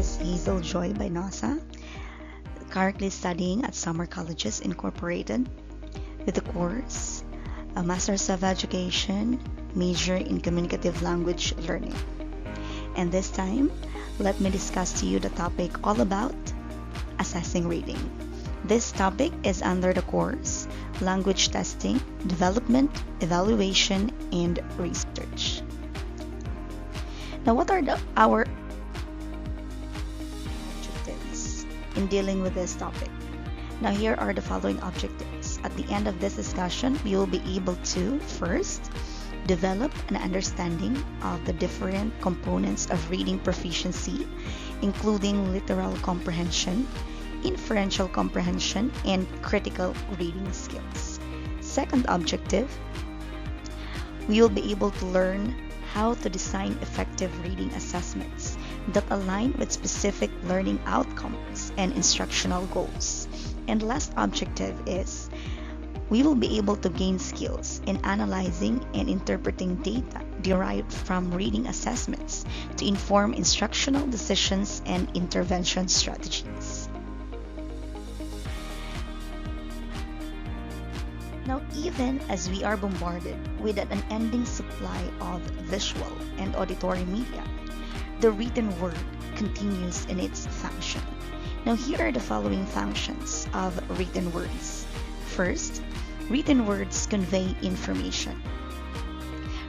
is Hazel Joy Baynosa, currently studying at Summer Colleges Incorporated with the course a Master's of Education, major in Communicative Language Learning. And this time, let me discuss to you the topic all about assessing reading. This topic is under the course Language Testing, Development, Evaluation, and Research. Now, what are our objectives in dealing with this topic? Now, here are the following objectives. At the end of this discussion, we will be able to first develop an understanding of the different components of reading proficiency, including literal comprehension, inferential comprehension, and critical reading skills. Second objective, we will be able to learn how to design effective reading assessments that align with specific learning outcomes and instructional goals. And last objective is we will be able to gain skills in analyzing and interpreting data derived from reading assessments to inform instructional decisions and intervention strategies. Now, even as we are bombarded with an unending supply of visual and auditory media, the written word continues in its function. Now, here are the following functions of written words. First, written words convey information.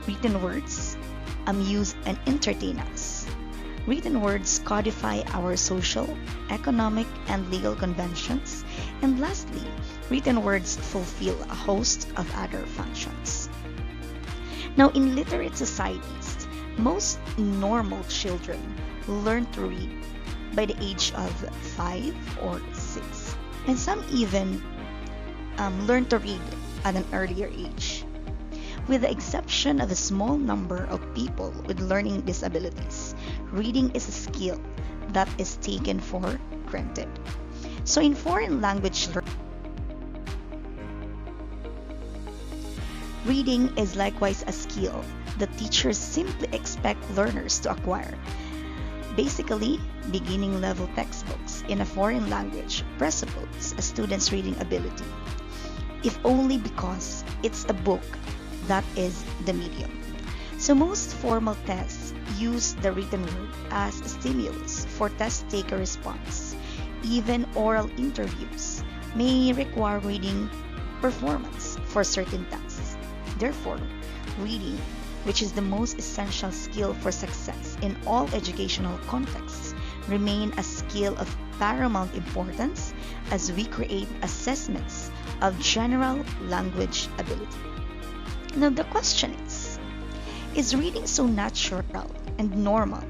Written words amuse and entertain us. Written words codify our social, economic, and legal conventions. And lastly, written words fulfill a host of other functions. Now, in literate societies, most normal children learn to read by the age of 5 or 6, and some even learn to read at an earlier age. With the exception of a small number of people with learning disabilities, reading is a skill that is taken for granted. So in foreign language learning, reading is likewise a skill that teachers simply expect learners to acquire. Basically, beginning level textbooks in a foreign language presuppose a student's reading ability, if only because it's a book that is the medium. So most formal tests use the written word as a stimulus for test taker response. Even oral interviews may require reading performance for certain tasks. Therefore, reading, which is the most essential skill for success in all educational contexts, remain a skill of paramount importance as we create assessments of general language ability. Now the question is reading so natural and normal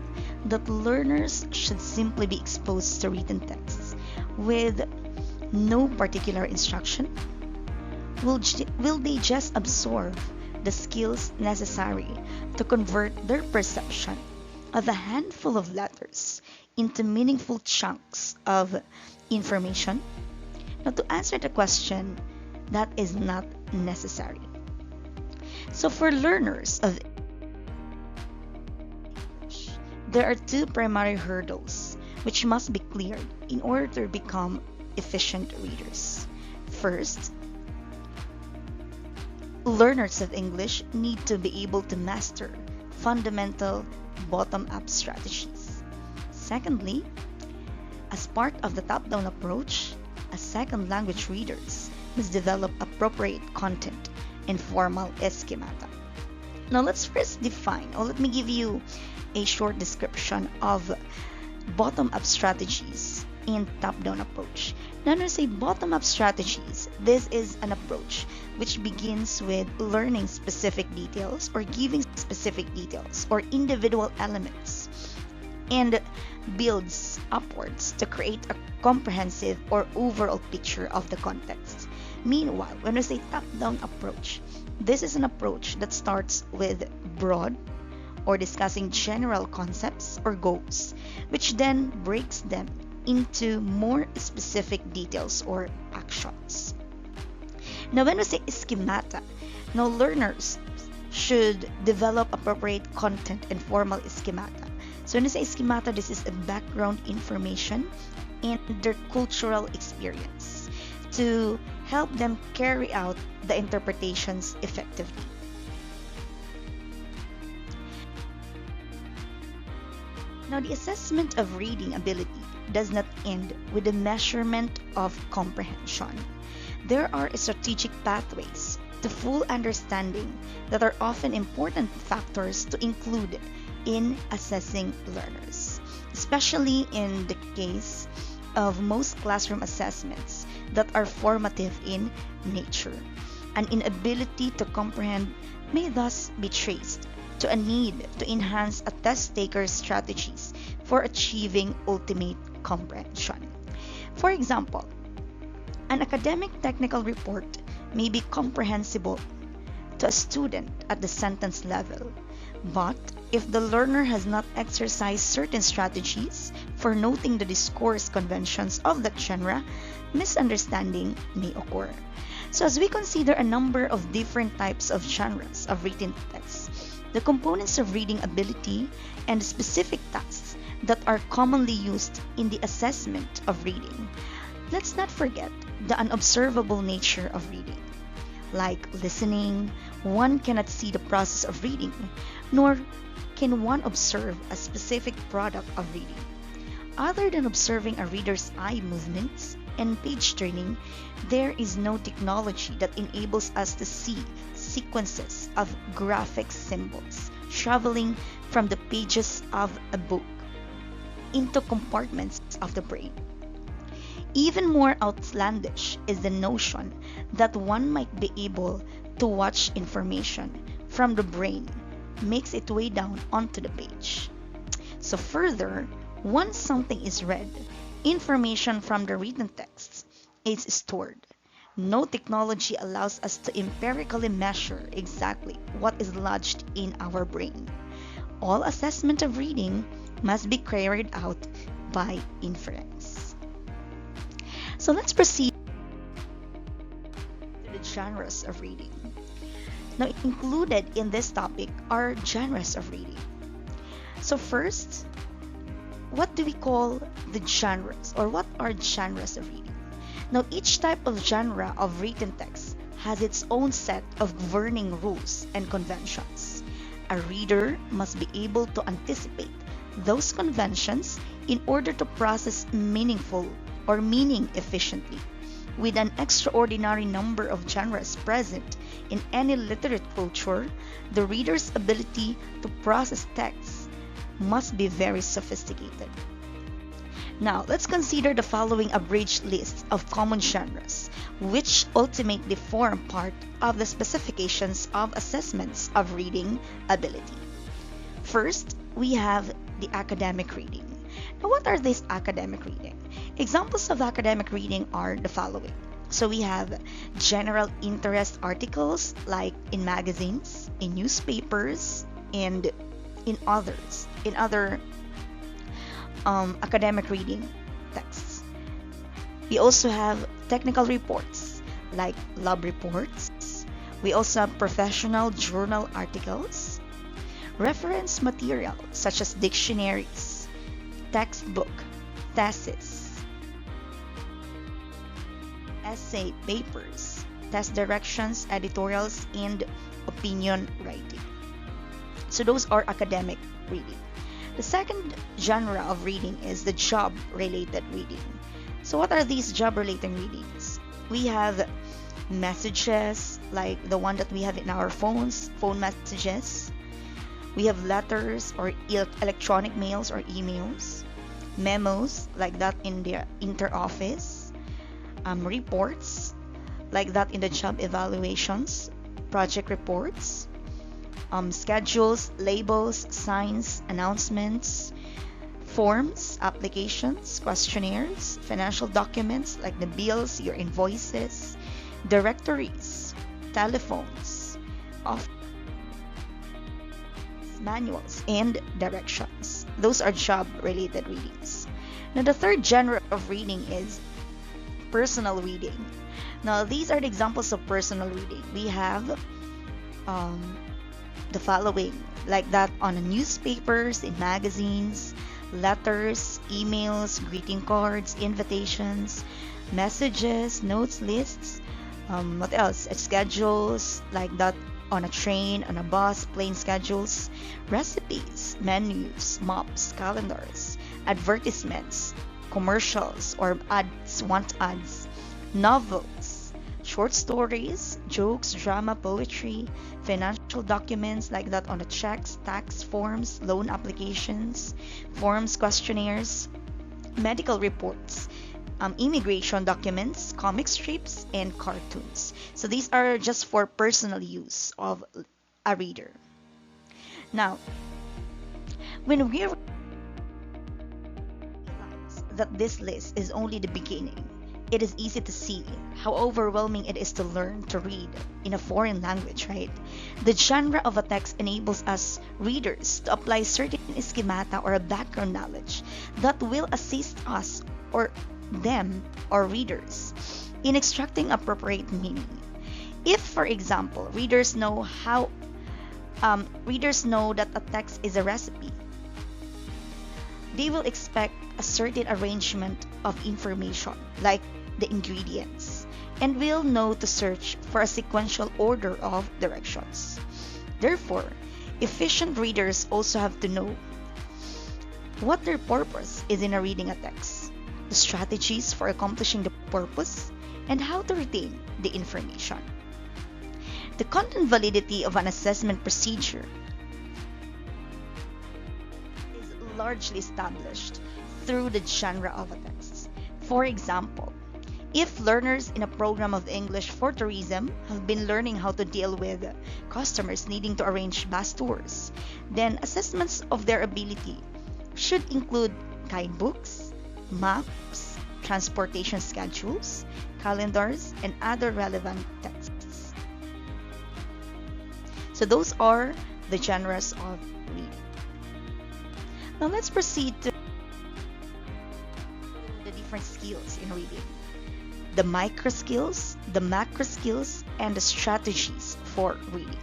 that learners should simply be exposed to written texts with no particular instruction? Will they just absorb the skills necessary to convert their perception of a handful of letters into meaningful chunks of information? Now, to answer the question, that is not necessary. So for learners of English, there are two primary hurdles which must be cleared in order to become efficient readers. First, learners of English need to be able to master fundamental bottom-up strategies. Secondly, as part of the top-down approach, as second language readers must develop appropriate content and formal schemata. Now let's first define, or let me give you a short description of bottom-up strategies and top-down approach. Now, when I say bottom-up strategies, this is an approach which begins with learning specific details or giving specific details or individual elements and builds upwards to create a comprehensive or overall picture of the context. Meanwhile, when we say top-down approach, this is an approach that starts with broad or discussing general concepts or goals, which then breaks them into more specific details or actions. Now, when we say schemata, now learners should develop appropriate content and formal schemata So nasa schemata, this is a background information and their cultural experience to help them carry out the interpretations effectively. Now, the assessment of reading ability does not end with the measurement of comprehension. There are strategic pathways to full understanding that are often important factors to include in assessing learners, especially in the case of most classroom assessments that are formative in nature. An inability to comprehend may thus be traced to a need to enhance a test taker's strategies for achieving ultimate comprehension. For example, an academic technical report may be comprehensible to a student at the sentence level, but if the learner has not exercised certain strategies for noting the discourse conventions of that genre, misunderstanding may occur. So as we consider a number of different types of genres of written texts, the components of reading ability, and specific tasks that are commonly used in the assessment of reading, let's not forget the unobservable nature of reading. Like listening, one cannot see the process of reading, nor can one observe a specific product of reading. Other than observing a reader's eye movements and page turning, there is no technology that enables us to see sequences of graphic symbols traveling from the pages of a book into compartments of the brain. Even more outlandish is the notion that one might be able to watch information from the brain makes its way down onto the page. So further, once something is read, information from the written text is stored. No technology allows us to empirically measure exactly what is lodged in our brain. All assessment of reading must be carried out by inference. So let's proceed to the genres of reading. Now, included in this topic are genres of reading. So first, what do we call the genres, or what are genres of reading? Now, each type of genre of written text has its own set of governing rules and conventions. A reader must be able to anticipate those conventions in order to process meaningful or meaning efficiently. With an extraordinary number of genres present in any literate culture, the reader's ability to process texts must be very sophisticated. Now, let's consider the following abridged list of common genres, which ultimately form part of the specifications of assessments of reading ability. First, we have the academic reading. Now, what are these academic reading? Examples of academic reading are the following. So we have general interest articles like in magazines, in newspapers, and in other academic reading texts. We also have technical reports like lab reports. We also have professional journal articles, reference material such as dictionaries, textbook, thesis, essay papers, test directions, editorials, and opinion writing. So those are academic reading. The second genre of reading is the job-related reading. So what are these job-related readings? We have messages like the one that we have in our phones, phone messages. We have letters or electronic mails or emails, memos like that in the inter-office, reports like that in the job evaluations, project reports, schedules, labels, signs, announcements, forms, applications, questionnaires, financial documents like the bills, your invoices, directories, telephones, office manuals, and directions. Those are job-related readings. Now, the third genre of reading is personal reading. Now, these are the examples of personal reading. We have the following, like that on newspapers, in magazines, letters, emails, greeting cards, invitations, messages, notes, lists. What else? Schedules, like that on a train, on a bus, plane schedules, recipes, menus, maps, calendars, advertisements, commercials or ads, want ads, novels, short stories, jokes, drama, poetry, financial documents like that on the checks, tax forms, loan applications, forms, questionnaires, medical reports, immigration documents, comic strips, and cartoons. So these are just for personal use of a reader. Now, when we realize that this list is only the beginning, it is easy to see how overwhelming it is to learn to read in a foreign language, right? The genre of a text enables us readers to apply certain schemata or a background knowledge that will assist us or them or readers in extracting appropriate meaning. If, for example, readers know that a text is a recipe, they will expect a certain arrangement of information, like the ingredients, and will know to search for a sequential order of directions. Therefore, efficient readers also have to know what their purpose is in reading a text, the strategies for accomplishing the purpose, and how to retain the information. The content validity of an assessment procedure is largely established through the genre of a text. For example, if learners in a program of English for tourism have been learning how to deal with customers needing to arrange bus tours, then assessments of their ability should include guidebooks, maps, transportation schedules, calendars, and other relevant texts. So those are the genres of reading. Now let's proceed to the different skills in reading. The micro skills, the macro skills, and the strategies for reading.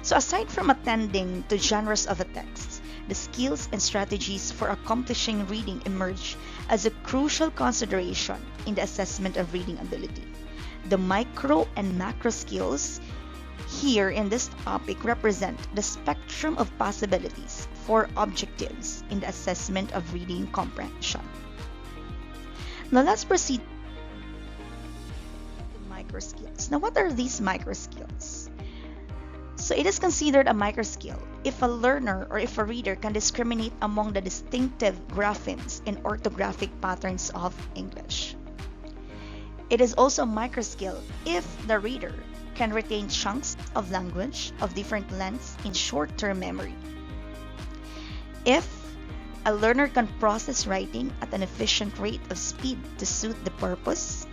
So aside from attending to genres of a text, the skills and strategies for accomplishing reading emerge as a crucial consideration in the assessment of reading ability. The micro and macro skills here in this topic represent the spectrum of possibilities for objectives in the assessment of reading comprehension. Now let's proceed to micro skills. Now what are these micro skills? So it is considered a micro skill if a learner or if a reader can discriminate among the distinctive graphemes and orthographic patterns of English. It is also a micro skill if the reader can retain chunks of language of different lengths in short-term memory. If a learner can process writing at an efficient rate of speed to suit the purpose.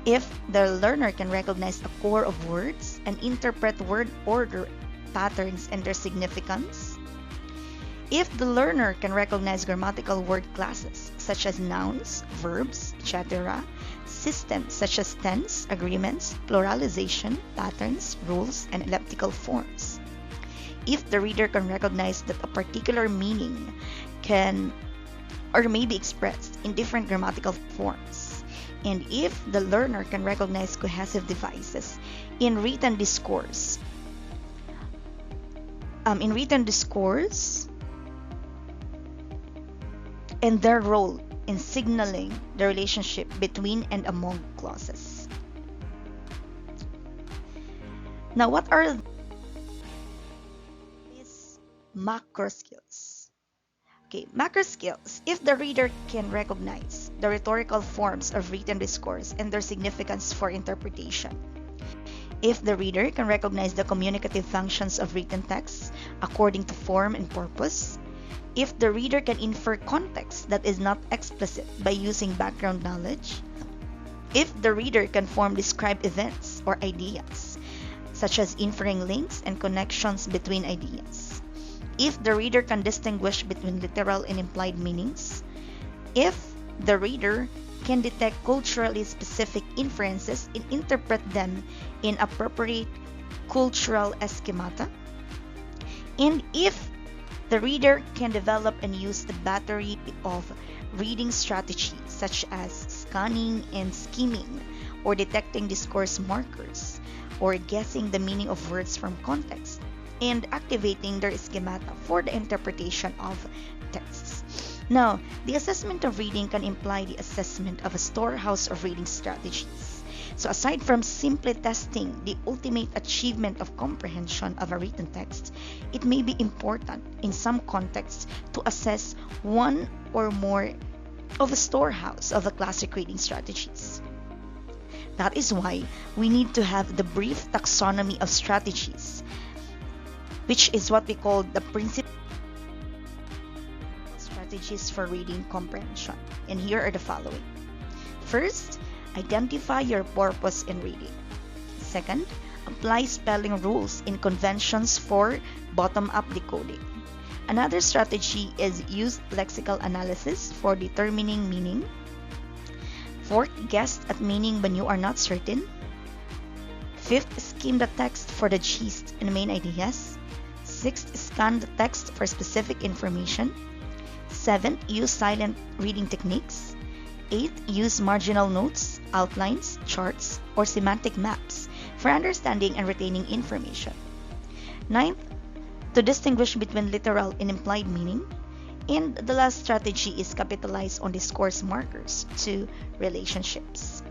If the learner can recognize a core of words and interpret word order patterns and their significance. If the learner can recognize grammatical word classes such as nouns, verbs, etc., systems such as tense, agreements, pluralization, patterns, rules, and elliptical forms. If the reader can recognize that a particular meaning can or may be expressed in different grammatical forms. And if the learner can recognize cohesive devices in written discourse, and their role in signaling the relationship between and among clauses. Now, what are these macro skills? Okay, macro skills. If the reader can recognize the rhetorical forms of written discourse and their significance for interpretation. If the reader can recognize the communicative functions of written texts according to form and purpose. If the reader can infer context that is not explicit by using background knowledge. If the reader can form described events or ideas, such as inferring links and connections between ideas. If the reader can distinguish between literal and implied meanings. If the reader can detect culturally specific inferences and interpret them in appropriate cultural schemata. And if the reader can develop and use the battery of reading strategies such as scanning and skimming, or detecting discourse markers, or guessing the meaning of words from context, and activating their schemata for the interpretation of texts. Now, the assessment of reading can imply the assessment of a storehouse of reading strategies. So aside from simply testing the ultimate achievement of comprehension of a written text, it may be important in some contexts to assess one or more of a storehouse of the classic reading strategies. That is why we need to have the brief taxonomy of strategies, which is what we call the principal strategies for reading comprehension. And here are the following. First, identify your purpose in reading. Second, apply spelling rules in conventions for bottom-up decoding. Another strategy is use lexical analysis for determining meaning. Fourth, guess at meaning when you are not certain. Fifth, skim the text for the gist and main ideas. Sixth, scan the text for specific information. Seventh, use silent reading techniques. Eighth, use marginal notes, outlines, charts, or semantic maps for understanding and retaining information. Ninth, to distinguish between literal and implied meaning. And the last strategy is capitalize on discourse markers to relationships.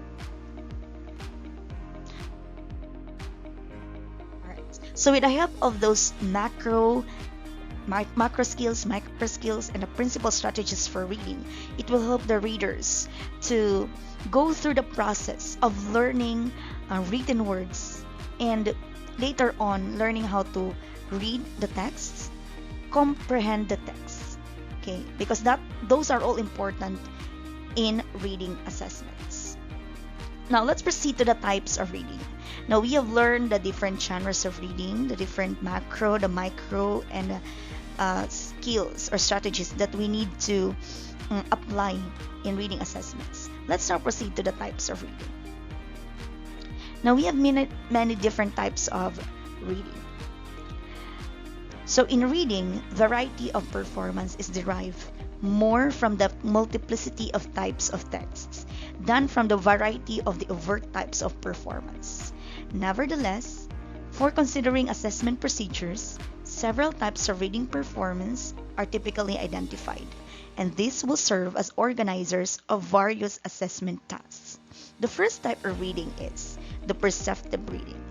Alright. So with the help of those macro skills, micro skills, and the principal strategies for reading, it will help the readers to go through the process of learning written words, and later on learning how to read the text, comprehend the text. Okay, because those are all important in reading assessments. Now let's proceed to the types of reading. Now we have learned the different genres of reading, the different macro, the micro, and skills or strategies that we need to apply in reading assessments. Let's now proceed to the types of reading. Now we have many different types of reading. So in reading, variety of performance is derived more from the multiplicity of types of texts than from the variety of the overt types of performance. Nevertheless, for considering assessment procedures, several types of reading performance are typically identified, and these will serve as organizers of various assessment tasks. The first type of reading is the perceptive reading.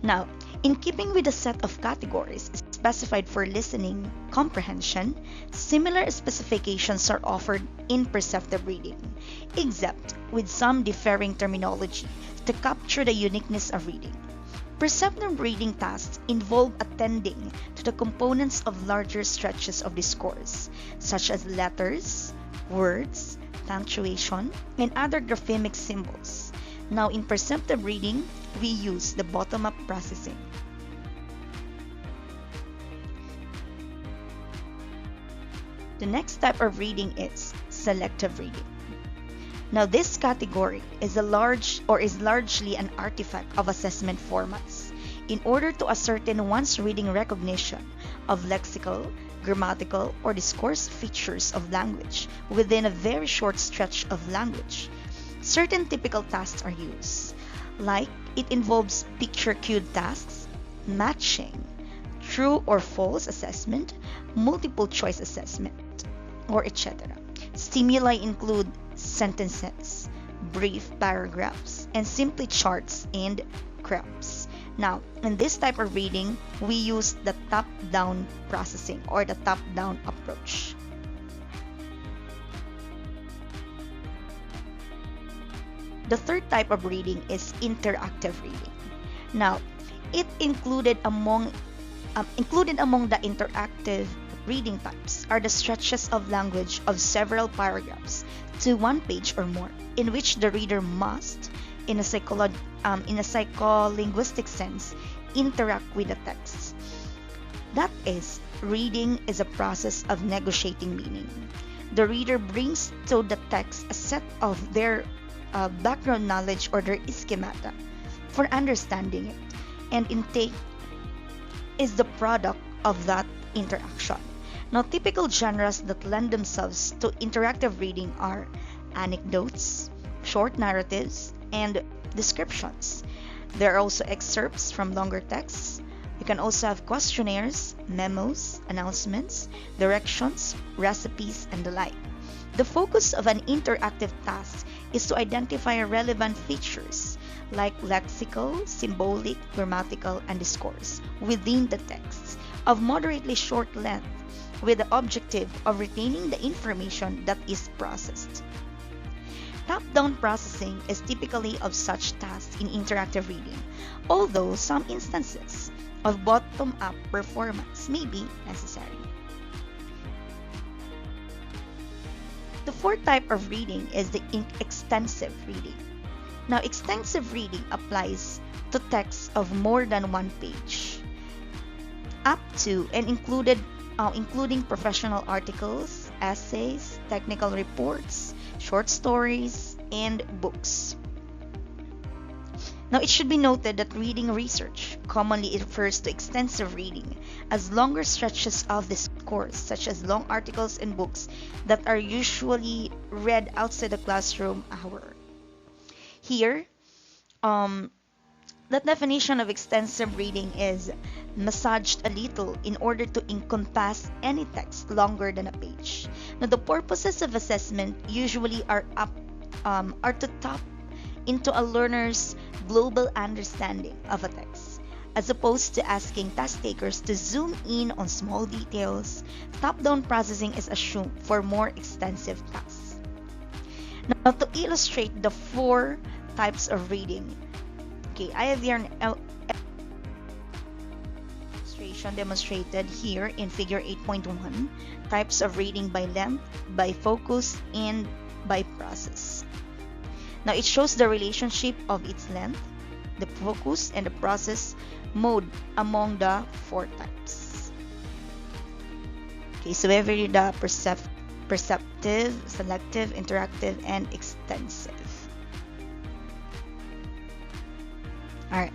Now, in keeping with the set of categories specified for listening comprehension, similar specifications are offered in perceptive reading, except with some differing terminology to capture the uniqueness of reading. Perceptive reading tasks involve attending to the components of larger stretches of discourse, such as letters, words, punctuation, and other graphemic symbols. Now, in perceptive reading, we use the bottom-up processing. The next type of reading is selective reading. Now, this category is largely an artifact of assessment formats in order to ascertain one's reading recognition of lexical, grammatical, or discourse features of language within a very short stretch of language. Certain typical tasks are used, like it involves picture-cued tasks, matching, true or false assessment, multiple choice assessment, or etc. Stimuli include sentences, brief paragraphs, and simply charts and graphs. Now, in this type of reading, we use the top-down processing or the top-down approach. The third type of reading is interactive reading. Now, it included among the interactive reading types are the stretches of language of several paragraphs to one page or more, in which the reader must, in a psycholinguistic sense, interact with the text. That is, reading is a process of negotiating meaning. The reader brings to the text a set of their background knowledge or their schemata for understanding it, and is the product of that interaction. Now, typical genres that lend themselves to interactive reading are anecdotes, short narratives, and descriptions. There are also excerpts from longer texts. You can also have questionnaires, memos, announcements, directions, recipes, and the like. The focus of an interactive task is to identify relevant features like lexical, symbolic, grammatical, and discourse within the text of moderately short length with the objective of retaining the information that is processed. Top-down processing is typically of such tasks in interactive reading, although some instances of bottom-up performance may be necessary. The fourth type of reading is the extensive reading. Now, extensive reading applies to texts of more than one page, up to and including professional articles, essays, technical reports, short stories, and books. Now, it should be noted that reading research commonly refers to extensive reading as longer stretches of discourse, such as long articles and books that are usually read outside the classroom hour. Here, that definition of extensive reading is massaged a little in order to encompass any text longer than a page. Now, the purposes of assessment usually are to tap into a learner's global understanding of a text. As opposed to asking task takers to zoom in on small details, top-down processing is assumed for more extensive tasks. Now, to illustrate the four types of reading, I have here an illustration demonstrated here in figure 8.1, types of reading by length, by focus, and by process. Now, it shows the relationship of its length, the focus, and the process mode among the four types. So we have here the perceptive, selective, interactive, and extensive. Alright.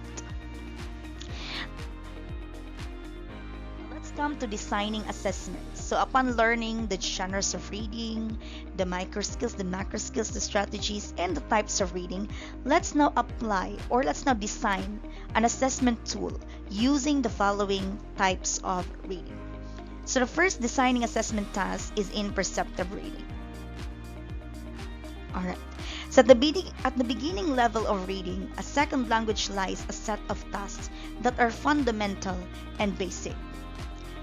Let's come to designing assessments. So upon learning the genres of reading, the micro skills, the macro skills, the strategies, and the types of reading, let's now design an assessment tool using the following types of reading. So the first designing assessment task is in perceptive reading. Alright. So at the beginning level of reading, a second language lies a set of tasks that are fundamental and basic.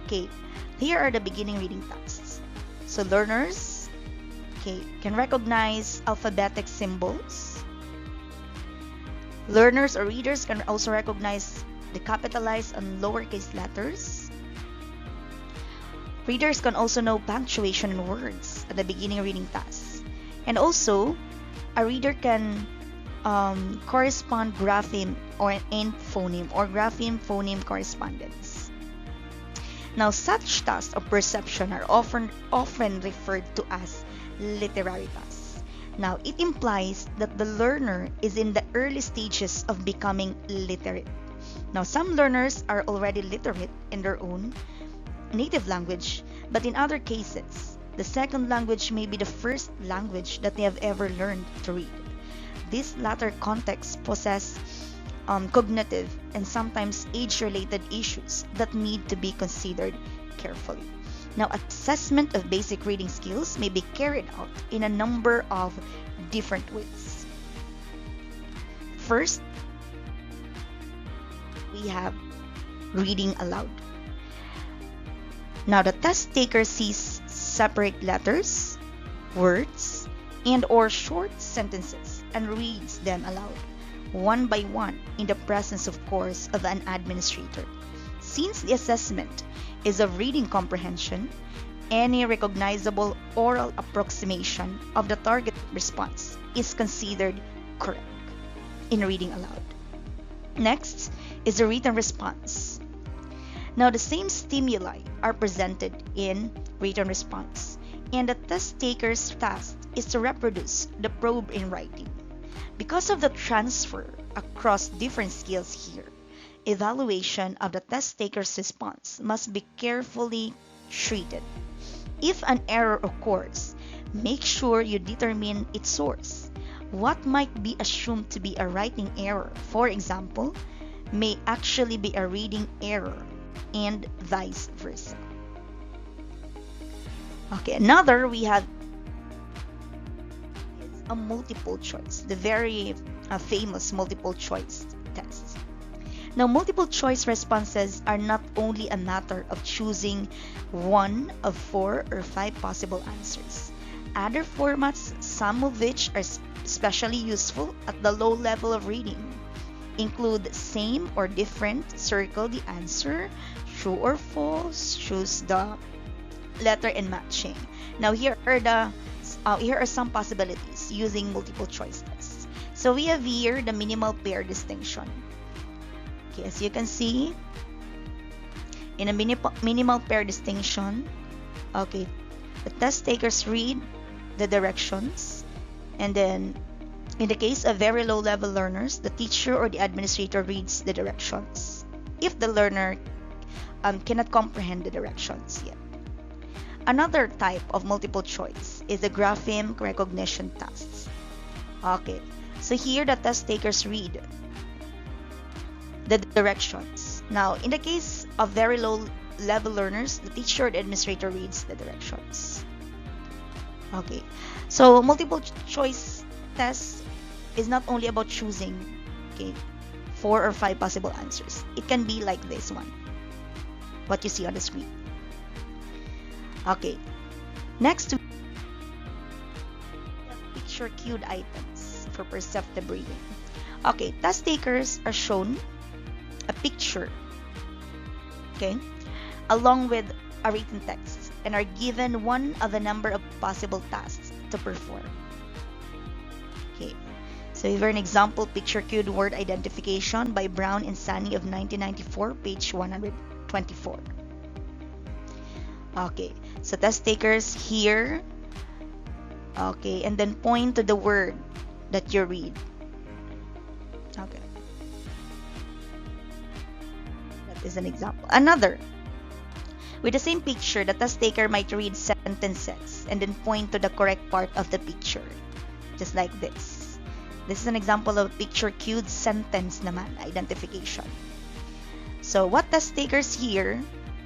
Here are the beginning reading tasks. So learners can recognize alphabetic symbols. Learners or readers can also recognize the capitalized and lowercase letters. Readers can also know punctuation and words at the beginning reading tasks. And also, a reader can correspond grapheme and phoneme, or grapheme-phoneme correspondence. Now, such tasks of perception are often referred to as literary tasks. Now, it implies that the learner is in the early stages of becoming literate. Now, some learners are already literate in their own native language, but in other cases, the second language may be the first language that they have ever learned to read. These latter contexts possess cognitive and sometimes age-related issues that need to be considered carefully. Now, assessment of basic reading skills may be carried out in a number of different ways. First, we have reading aloud. Now, the test taker sees separate letters, words, and or short sentences and reads them aloud, one by one, in the presence, of course, of an administrator. Since the assessment is of reading comprehension, any recognizable oral approximation of the target response is considered correct in reading aloud. Next is the written response. Now, the same stimuli are presented in written response, and the test taker's task is to reproduce the probe in writing. Because of the transfer across different skills here, evaluation of the test taker's response must be carefully treated. If an error occurs, make sure you determine its source. What might be assumed to be a writing error, for example, may actually be a reading error, and vice versa. Okay, another we have is a multiple choice, the very famous multiple choice test. Now, multiple choice responses are not only a matter of choosing one of 4 or 5 possible answers. Other formats, some of which are especially useful at the low level of reading, include same or different, circle the answer, true or false, choose the letter, and matching. Now, here are some possibilities using multiple choice tests. So we have here the minimal pair distinction. Okay, as you can see, in a minimal pair distinction, okay, the test takers read the directions, and then in the case of very low level learners, the teacher or the administrator reads the directions if the learner cannot comprehend the directions yet. Another type of multiple choice is the grapheme recognition tests. Okay, so here the test takers read the directions. Now, in the case of very low level learners, the teacher or the administrator reads the directions. Okay, so multiple choice tests is not only about choosing, okay, 4 or 5 possible answers. It can be like this one, what you see on the screen. Okay, next we have picture cued items for perceptive reading. Okay, test takers are shown a picture, okay, along with a written text, and are given one of a number of possible tasks to perform. Okay, so here an example picture cued word identification by Brown and Sani of 1994, page 124. Okay, so test takers here, okay, and then point to the word that you read. Okay, that is an example. Another, with the same picture, the test taker might read sentences and then point to the correct part of the picture, just like this. This is an example of picture cued sentence naman identification. So what test takers here,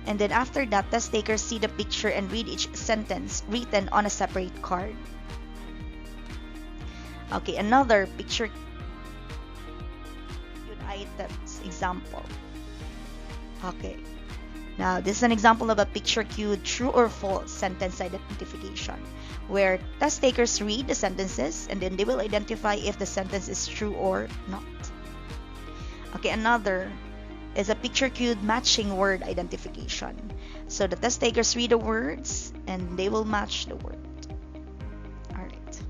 and then after that, test takers see the picture and read each sentence written on a separate card. Okay, another picture cued items example. Okay, now this is an example of a picture cued true or false sentence identification, where test takers read the sentences and then they will identify if the sentence is true or not. Okay, another is a picture cued matching word identification. So the test takers read the words and they will match the word. Alright.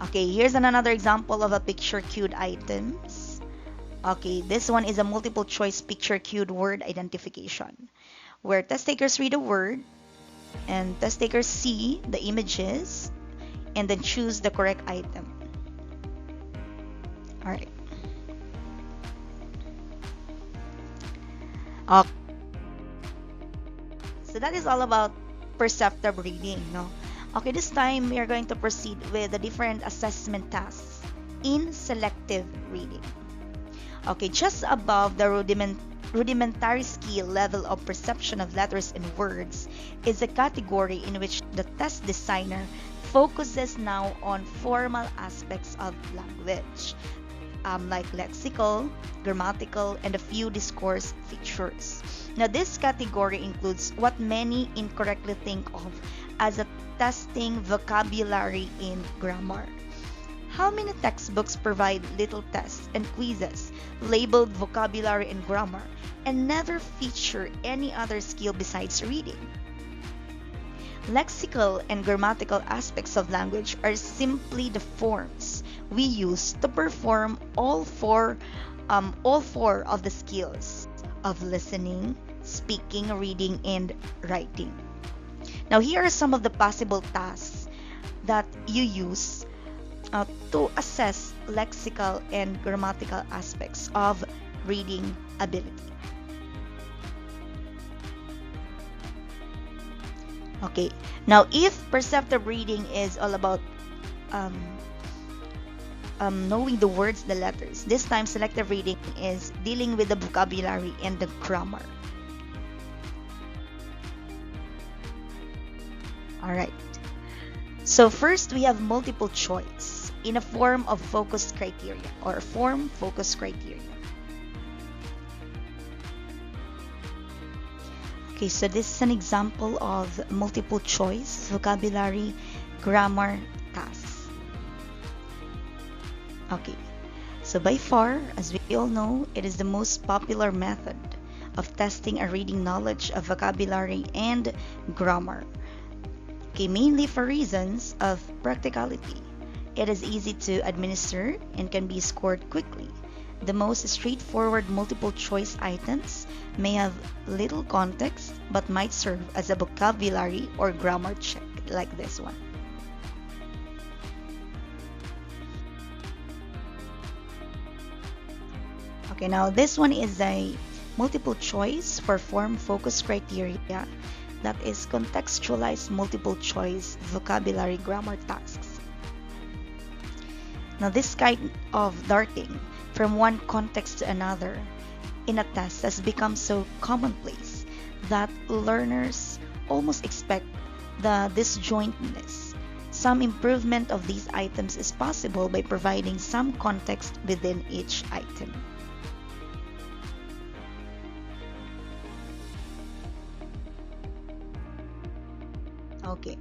Okay, here's another example of a picture cued items. Okay, this one is a multiple choice picture cued word identification, where test takers read a word and test takers see the images and then choose the correct item. Alright. Okay. So that is all about perceptive reading, no? Okay, this time we are going to proceed with the different assessment tasks in selective reading. Okay, just above the rudimentary skill level of perception of letters and words is a category in which the test designer focuses now on formal aspects of language, like lexical, grammatical, and a few discourse features. Now, this category includes what many incorrectly think of as a testing vocabulary in grammar. How many textbooks provide little tests and quizzes labeled vocabulary and grammar and never feature any other skill besides reading? Lexical and grammatical aspects of language are simply the forms we use to perform all four of the skills of listening, speaking, reading, and writing. Now, here are some of the possible tasks that you use to assess lexical and grammatical aspects of reading ability. Okay, now if perceptive reading is all about um, knowing the words, the letters, this time selective reading is dealing with the vocabulary and the grammar. All right. So first we have multiple choice in a form of focused criteria or form focused criteria. Okay, so this is an example of multiple choice vocabulary grammar tasks. Okay, so by far, as we all know, it is the most popular method of testing a reading knowledge of vocabulary and grammar. Okay, mainly for reasons of practicality. It is easy to administer and can be scored quickly. The most straightforward multiple choice items may have little context but might serve as a vocabulary or grammar check, like this one. Okay, now this one is a multiple choice for form focus criteria that is contextualized multiple choice vocabulary grammar tasks. Now this kind of darting from one context to another in a test has become so commonplace that learners almost expect the disjointness. Some improvement of these items is possible by providing some context within each item. Okay,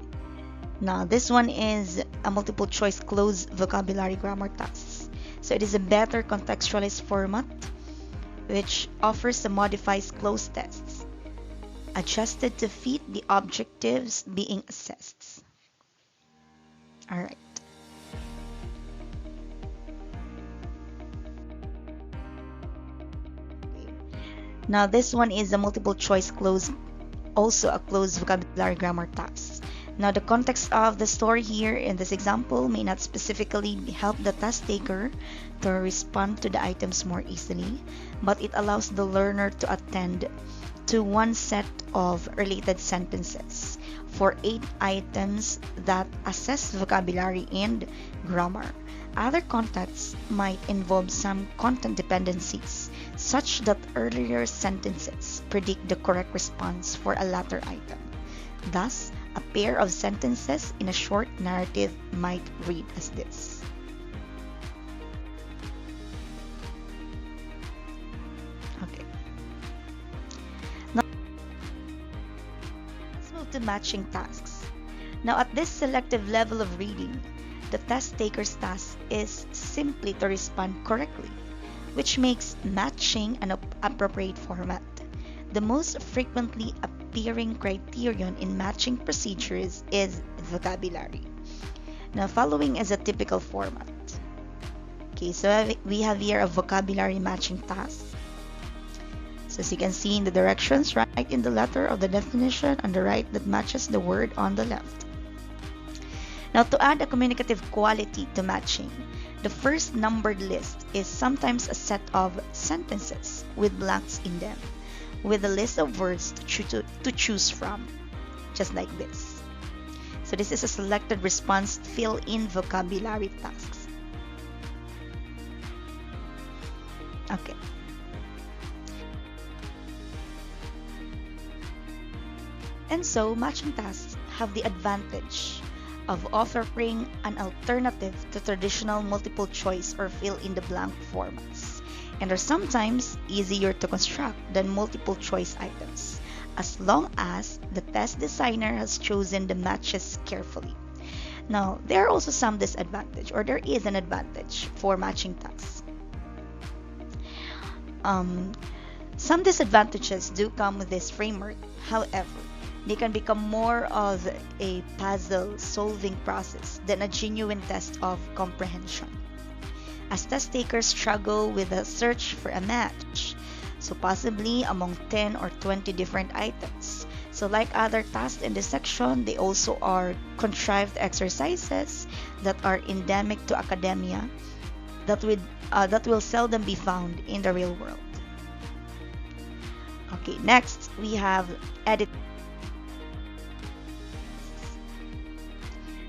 now this one is a multiple choice closed vocabulary grammar task. So it is a better contextualized format which offers the modified closed tests adjusted to fit the objectives being assessed. All right. Now this one is a multiple choice closed, also a closed vocabulary grammar task. Now the context of the story here in this example may not specifically help the test taker to respond to the items more easily, but it allows the learner to attend to one set of related sentences for 8 items that assess vocabulary and grammar. Other contexts might involve some content dependencies, such that earlier sentences predict the correct response for a latter item. Thus, a pair of sentences in a short narrative might read as this. Okay. Now, let's move to matching tasks. Now, at this selective level of reading, the test taker's task is simply to respond correctly, which makes matching an appropriate format. The most frequently appearing criterion in matching procedures is vocabulary. Now, following is a typical format. Okay, so we have here a vocabulary matching task. So as you can see in the directions, write in the letter of the definition on the right that matches the word on the left. Now, to add a communicative quality to matching, the first numbered list is sometimes a set of sentences with blanks in them, with a list of words to choose from, just like this. So this is a selected response fill-in vocabulary tasks. Okay. And so, matching tasks have the advantage of offering an alternative to traditional multiple choice or fill-in-the-blank formats, and are sometimes easier to construct than multiple choice items, as long as the test designer has chosen the matches carefully. Now, there are also some disadvantage, or there is an advantage for matching tasks. Some disadvantages do come with this framework. However, they can become more of a puzzle-solving process than a genuine test of comprehension, as test takers struggle with a search for a match, so possibly among 10 or 20 different items. So like other tasks in this section, they also are contrived exercises that are endemic to academia that will seldom be found in the real world. Okay, next we have edit.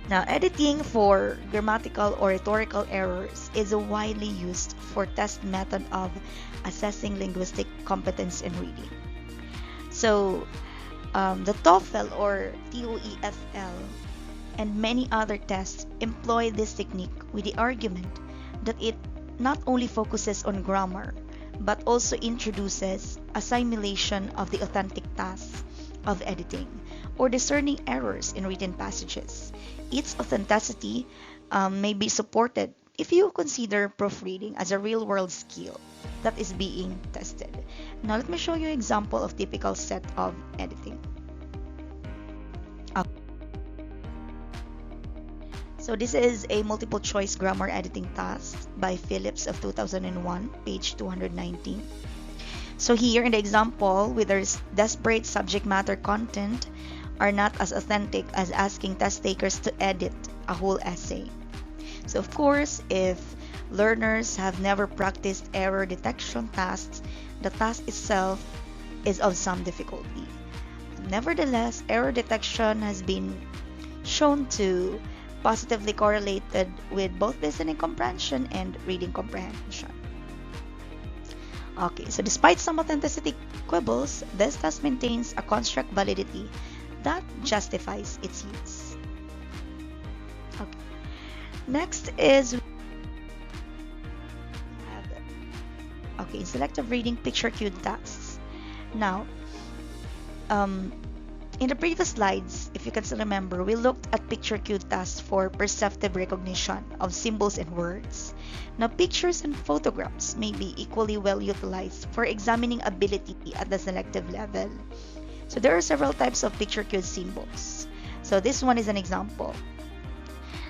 Now, editing for grammatical or rhetorical errors is a widely used for test method of assessing linguistic competence in reading. So, the TOEFL or TOEFL and many other tests employ this technique with the argument that it not only focuses on grammar but also introduces a simulation of the authentic task of editing or discerning errors in written passages. Its authenticity may be supported if you consider proofreading as a real-world skill that is being tested. Now let me show you an example of typical set of editing. So this is a multiple choice grammar editing task by Phillips of 2001, page 219. So here in the example, with their desperate subject matter content are not as authentic as asking test takers to edit a whole essay. So of course, if learners have never practiced error detection tasks, the task itself is of some difficulty. Nevertheless, error detection has been shown to positively correlated with both listening comprehension and reading comprehension. Okay, so despite some authenticity quibbles, this task maintains a construct validity that justifies its use. Okay. Next is selective reading picture cued tasks. Now, in the previous slides, if you can still remember, we looked at picture cued tasks for perceptive recognition of symbols and words. Now, pictures and photographs may be equally well utilized for examining ability at the selective level. So there are several types of picture cued symbols. So this one is an example.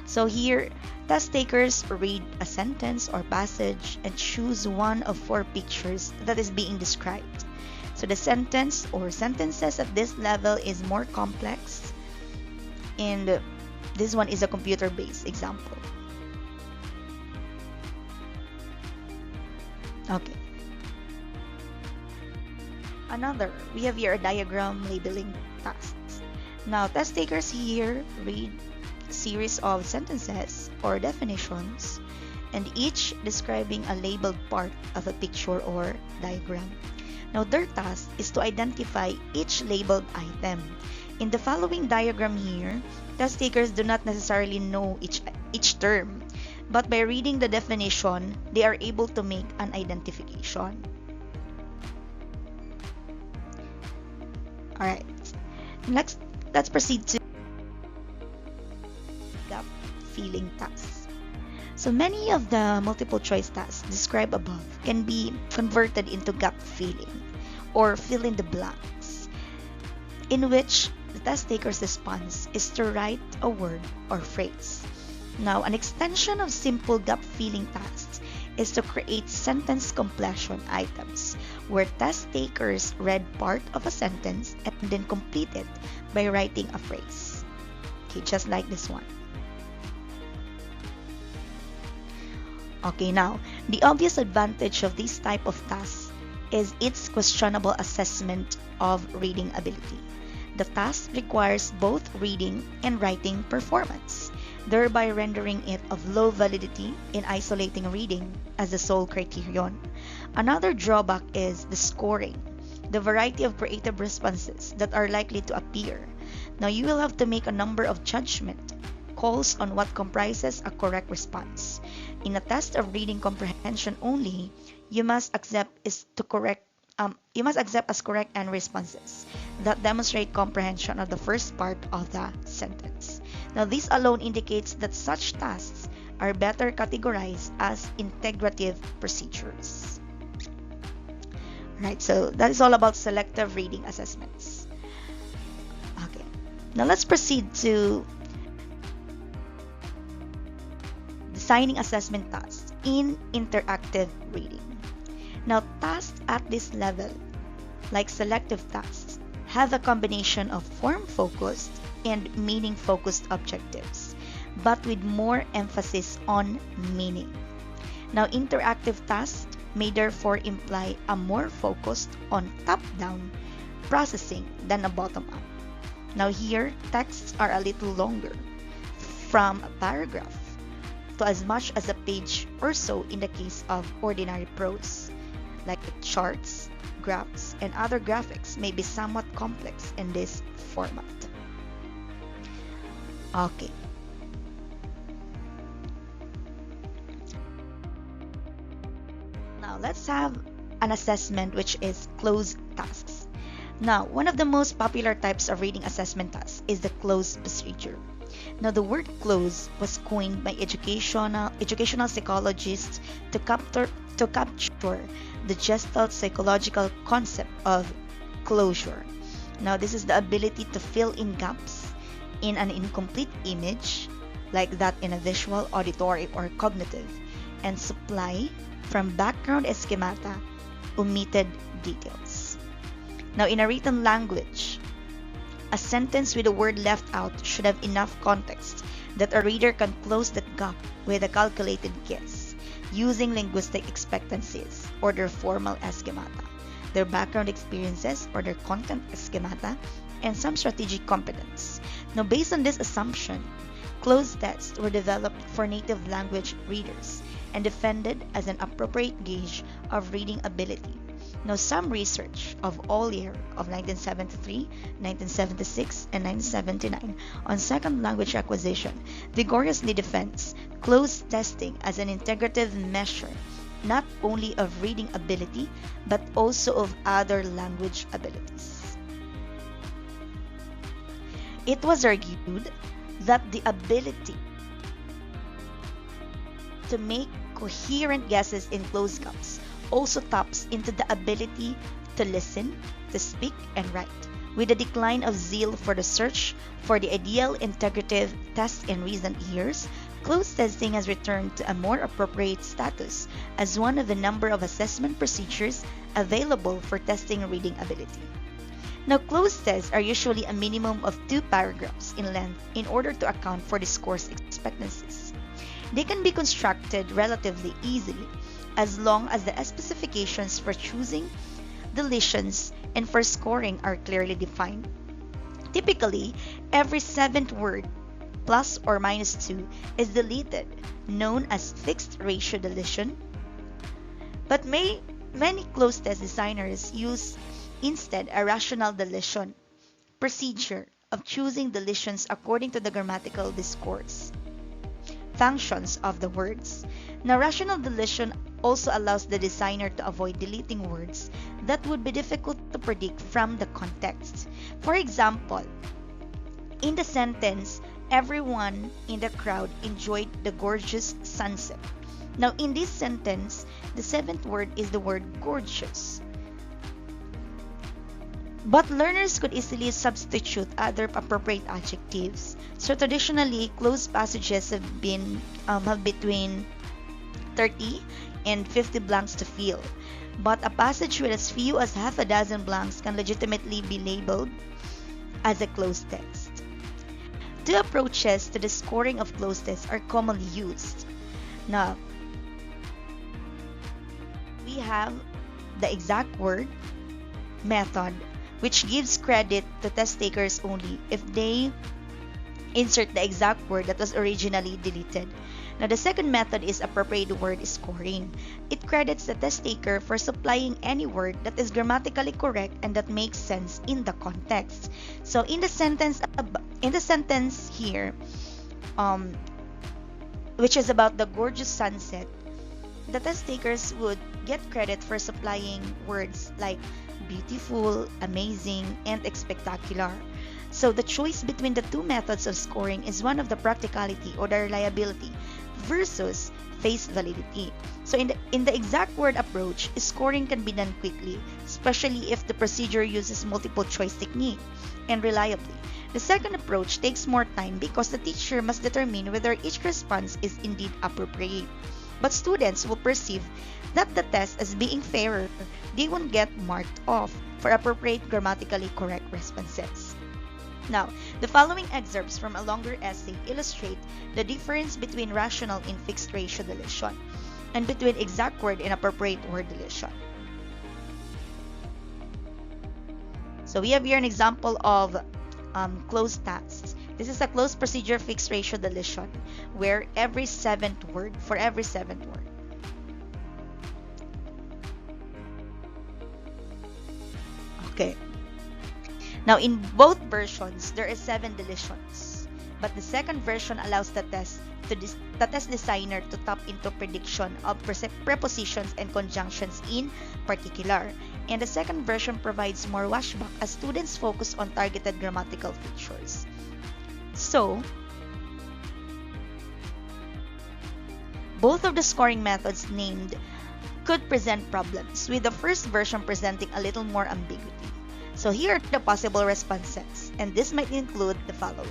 So here, test takers read a sentence or passage and choose one of 4 pictures that is being described. So the sentence or sentences at this level is more complex, and this one is a computer-based example. Okay. Another, we have here a diagram labeling tasks. Now, test takers here read a series of sentences or definitions, and each describing a labeled part of a picture or diagram. Now, their task is to identify each labeled item. In the following diagram here, test takers do not necessarily know each term, but by reading the definition, they are able to make an identification. Alright, next, let's proceed to gap filling tasks. So many of the multiple choice tasks described above can be converted into gap filling or fill in the blanks, in which the test taker's response is to write a word or phrase. Now, an extension of simple gap filling tasks is to create sentence completion items, where test takers read part of a sentence and then complete it by writing a phrase. Okay, just like this one. Okay, now, the obvious advantage of this type of task is its questionable assessment of reading ability. The task requires both reading and writing performance, thereby rendering it of low validity in isolating reading as the sole criterion. Another drawback is the scoring, the variety of creative responses that are likely to appear. Now, you will have to make a number of judgment calls on what comprises a correct response. In a test of reading comprehension only, you must accept as correct end responses that demonstrate comprehension of the first part of the sentence. Now, this alone indicates that such tasks are better categorized as integrative procedures. Right, so that is all about selective reading assessments. Okay, now let's proceed to designing assessment tasks in interactive reading. Now, tasks at this level, like selective tasks, have a combination of form-focused and meaning-focused objectives, but with more emphasis on meaning. Now, interactive tasks may therefore imply a more focused on top-down processing than a bottom-up. Now here, texts are a little longer, from a paragraph to as much as a page or so in the case of ordinary prose, like charts, graphs, and other graphics may be somewhat complex in this format. Okay. Now let's have an assessment which is closed tasks. Now, one of the most popular types of reading assessment tasks is the closed procedure. Now, the word close was coined by educational psychologists to capture the Gestalt psychological concept of closure. Now, this is the ability to fill in gaps in an incomplete image, like that in a visual, auditory, or cognitive, and supply from background schemata omitted details. Now, in a written language, a sentence with a word left out should have enough context that a reader can close that gap with a calculated guess using linguistic expectancies or their formal schemata, their background experiences or their content schemata, and some strategic competence. Now, based on this assumption, closed tests were developed for native language readers and defended as an appropriate gauge of reading ability. Now, some research of Ollier of 1973, 1976, and 1979 on second language acquisition vigorously defends closed testing as an integrative measure not only of reading ability but also of other language abilities. It was argued that the ability to make coherent guesses in closed gaps also taps into the ability to listen, to speak, and write. With the decline of zeal for the search for the ideal integrative test in recent years, closed testing has returned to a more appropriate status as one of a number of assessment procedures available for testing reading ability. Now, closed tests are usually a minimum of 2 paragraphs in length in order to account for the score's expectancies. They can be constructed relatively easily as long as the specifications for choosing, deletions, and for scoring are clearly defined. Typically, every 7th word plus or minus 2 is deleted, known as fixed ratio deletion. But many closed test designers use instead a rational deletion procedure of choosing deletions according to the grammatical discourse functions of the words. Now, rational deletion also allows the designer to avoid deleting words that would be difficult to predict from the context. For example, in the sentence, everyone in the crowd enjoyed the gorgeous sunset. Now, in this sentence, the 7th word is the word gorgeous. But learners could easily substitute other appropriate adjectives. So traditionally, closed passages have between 30 and 50 blanks to fill. But a passage with as few as half a dozen blanks can legitimately be labeled as a closed text. 2 approaches to the scoring of closed tests are commonly used. Now, we have the exact word method, which gives credit to test takers only if they insert the exact word that was originally deleted. Now, the second method is appropriate word scoring. It credits the test taker for supplying any word that is grammatically correct and that makes sense in the context. So, in the sentence here, which is about the gorgeous sunset, the test takers would get credit for supplying words like beautiful, amazing, and spectacular. So the choice between the 2 methods of scoring is one of the practicality or the reliability versus face validity. So in the exact word approach, scoring can be done quickly, especially if the procedure uses multiple choice technique and reliably. The second approach takes more time because the teacher must determine whether each response is indeed appropriate. But students will perceive that the test as being fairer, they won't get marked off for appropriate grammatically correct responses. Now, the following excerpts from a longer essay illustrate the difference between rational in fixed ratio deletion and between exact word and appropriate word deletion. So we have here an example of closed tasks. This is a closed procedure fixed ratio deletion where for every seventh word. Okay. Now, in both versions, there are 7 deletions, but the second version allows the test designer to tap into prediction of prepositions and conjunctions in particular, and the second version provides more washback as students focus on targeted grammatical features. So, both of the scoring methods named could present problems, with the first version presenting a little more ambiguity. So here are the possible responses, and this might include the following.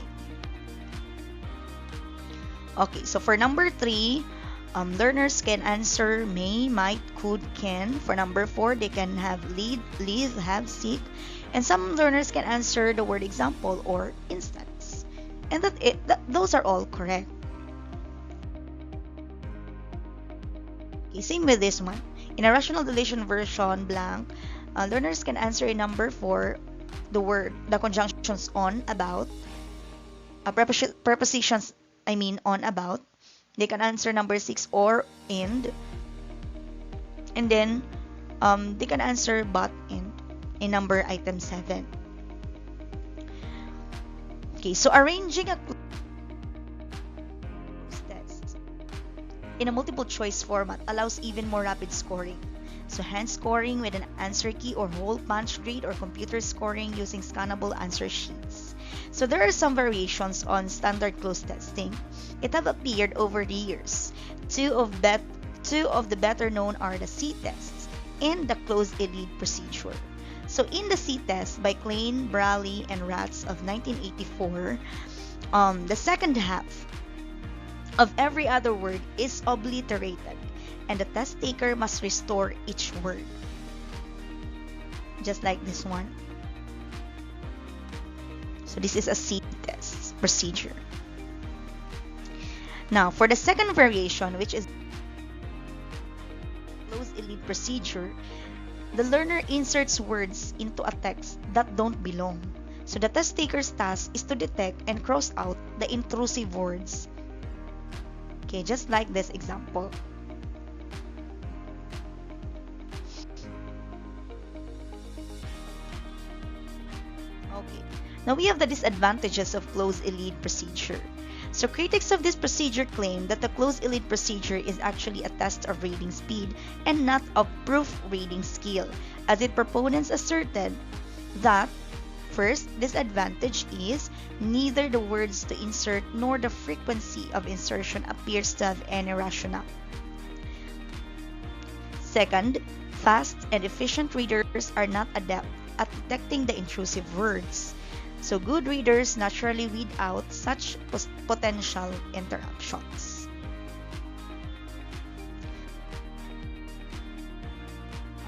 Okay, so for number 3, learners can answer may, might, could, can. For number 4, they can have lead, have, seek. And some learners can answer the word example or instance. And those are all correct. Okay, same with this one. In a rational deletion version, blank, learners can answer in number 4 the conjunctions on, about, prepositions, on, about. They can answer number 6 or, and then they can answer but, and in number item 7. Okay, so arranging a test in a multiple choice format allows even more rapid scoring. So hand scoring with an answer key or hole punch grid, or computer scoring using scannable answer sheets. So there are some variations on standard closed testing. It have appeared over the years. Two of the better known are the C-tests and the closed elite procedure. So in the C-test by Klein, Braley, and Ratz of 1984, the second half of every other word is obliterated, and the test taker must restore each word. Just like this one. So this is a C-test procedure. Now, for the second variation, which is closed elite procedure, the learner inserts words into a text that don't belong. So the test taker's task is to detect and cross out the intrusive words. Okay, just like this example. Okay, now we have the disadvantages of closed elite procedure. So critics of this procedure claim that the closed elite procedure is actually a test of reading speed and not of proof reading skill, as its proponents asserted that first disadvantage is neither the words to insert nor the frequency of insertion appears to have any rationale. Second, fast and efficient readers are not adept at detecting the intrusive words. So good readers naturally weed out such potential interruptions.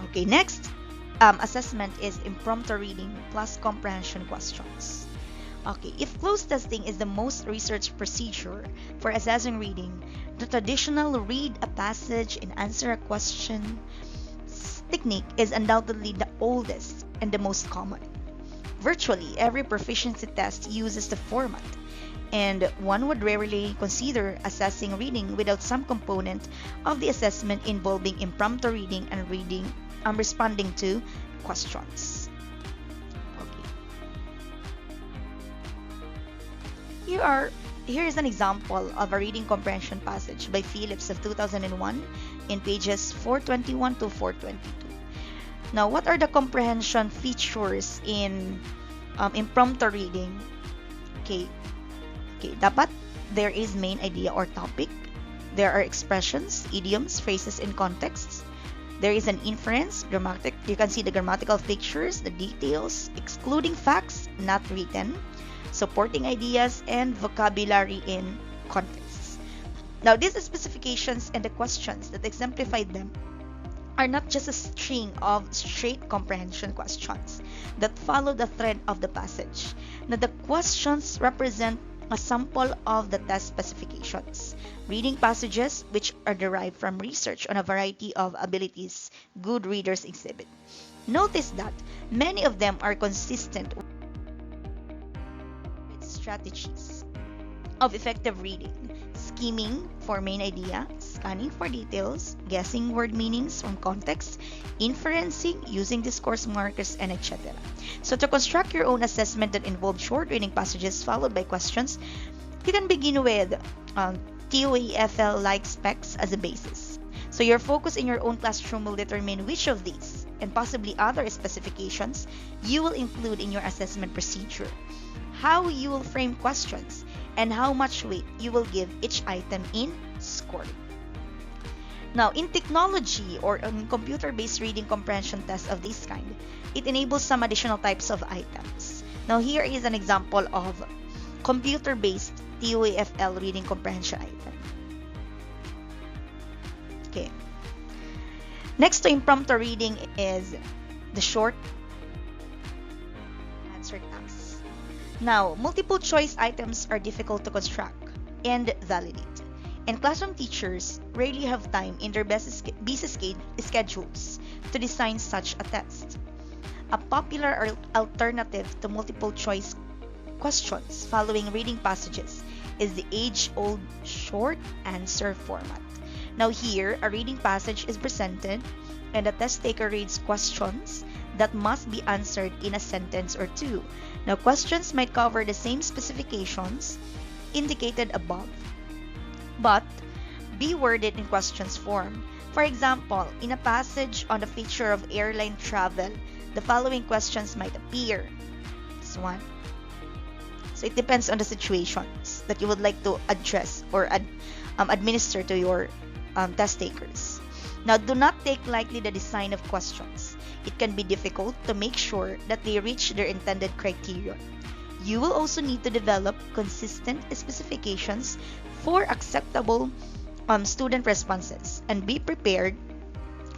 Okay, next assessment is impromptu reading plus comprehension questions. Okay, if closed testing is the most researched procedure for assessing reading, the traditional read a passage and answer a question technique is undoubtedly the oldest and the most common. Virtually every proficiency test uses the format, and one would rarely consider assessing reading without some component of the assessment involving impromptu reading and responding to questions. Okay. Here is an example of a reading comprehension passage by Phillips of 2001 in pages 421 to 422. Now, what are the comprehension features in impromptu reading? Okay, dapat there is main idea or topic. There are expressions, idioms, phrases, and contexts. There is an inference, you can see the grammatical features, the details, excluding facts not written, supporting ideas, and vocabulary in contexts. Now, these specifications and the questions that exemplify them are not just a string of straight comprehension questions that follow the thread of the passage. Now, the questions represent a sample of the test specifications, reading passages which are derived from research on a variety of abilities good readers exhibit. Notice that many of them are consistent with strategies of effective reading: skimming for main idea, scanning for details, guessing word meanings from context, inferencing using discourse markers, and etc. So to construct your own assessment that involves short reading passages followed by questions, you can begin with TOEFL-like specs as a basis. So your focus in your own classroom will determine which of these, and possibly other specifications, you will include in your assessment procedure, how you will frame questions, and how much weight you will give each item in scoring. Now, in technology or in computer-based reading comprehension tests of this kind, it enables some additional types of items. Now, here is an example of computer-based TOEFL reading comprehension item. Okay. Next to impromptu reading is the short answer tasks. Now, multiple choice items are difficult to construct and validate, and classroom teachers rarely have time in their busy schedules to design such a test. A popular alternative to multiple choice questions following reading passages is the age-old short answer format. Now here, a reading passage is presented and the test taker reads questions that must be answered in a sentence or two. Now, questions might cover the same specifications indicated above, but be worded in questions form. For example, in a passage on the feature of airline travel, the following questions might appear. This one. So it depends on the situations that you would like to address or administer to your test takers. Now, do not take lightly the design of questions. It can be difficult to make sure that they reach their intended criteria. You will also need to develop consistent specifications for acceptable student responses, and be prepared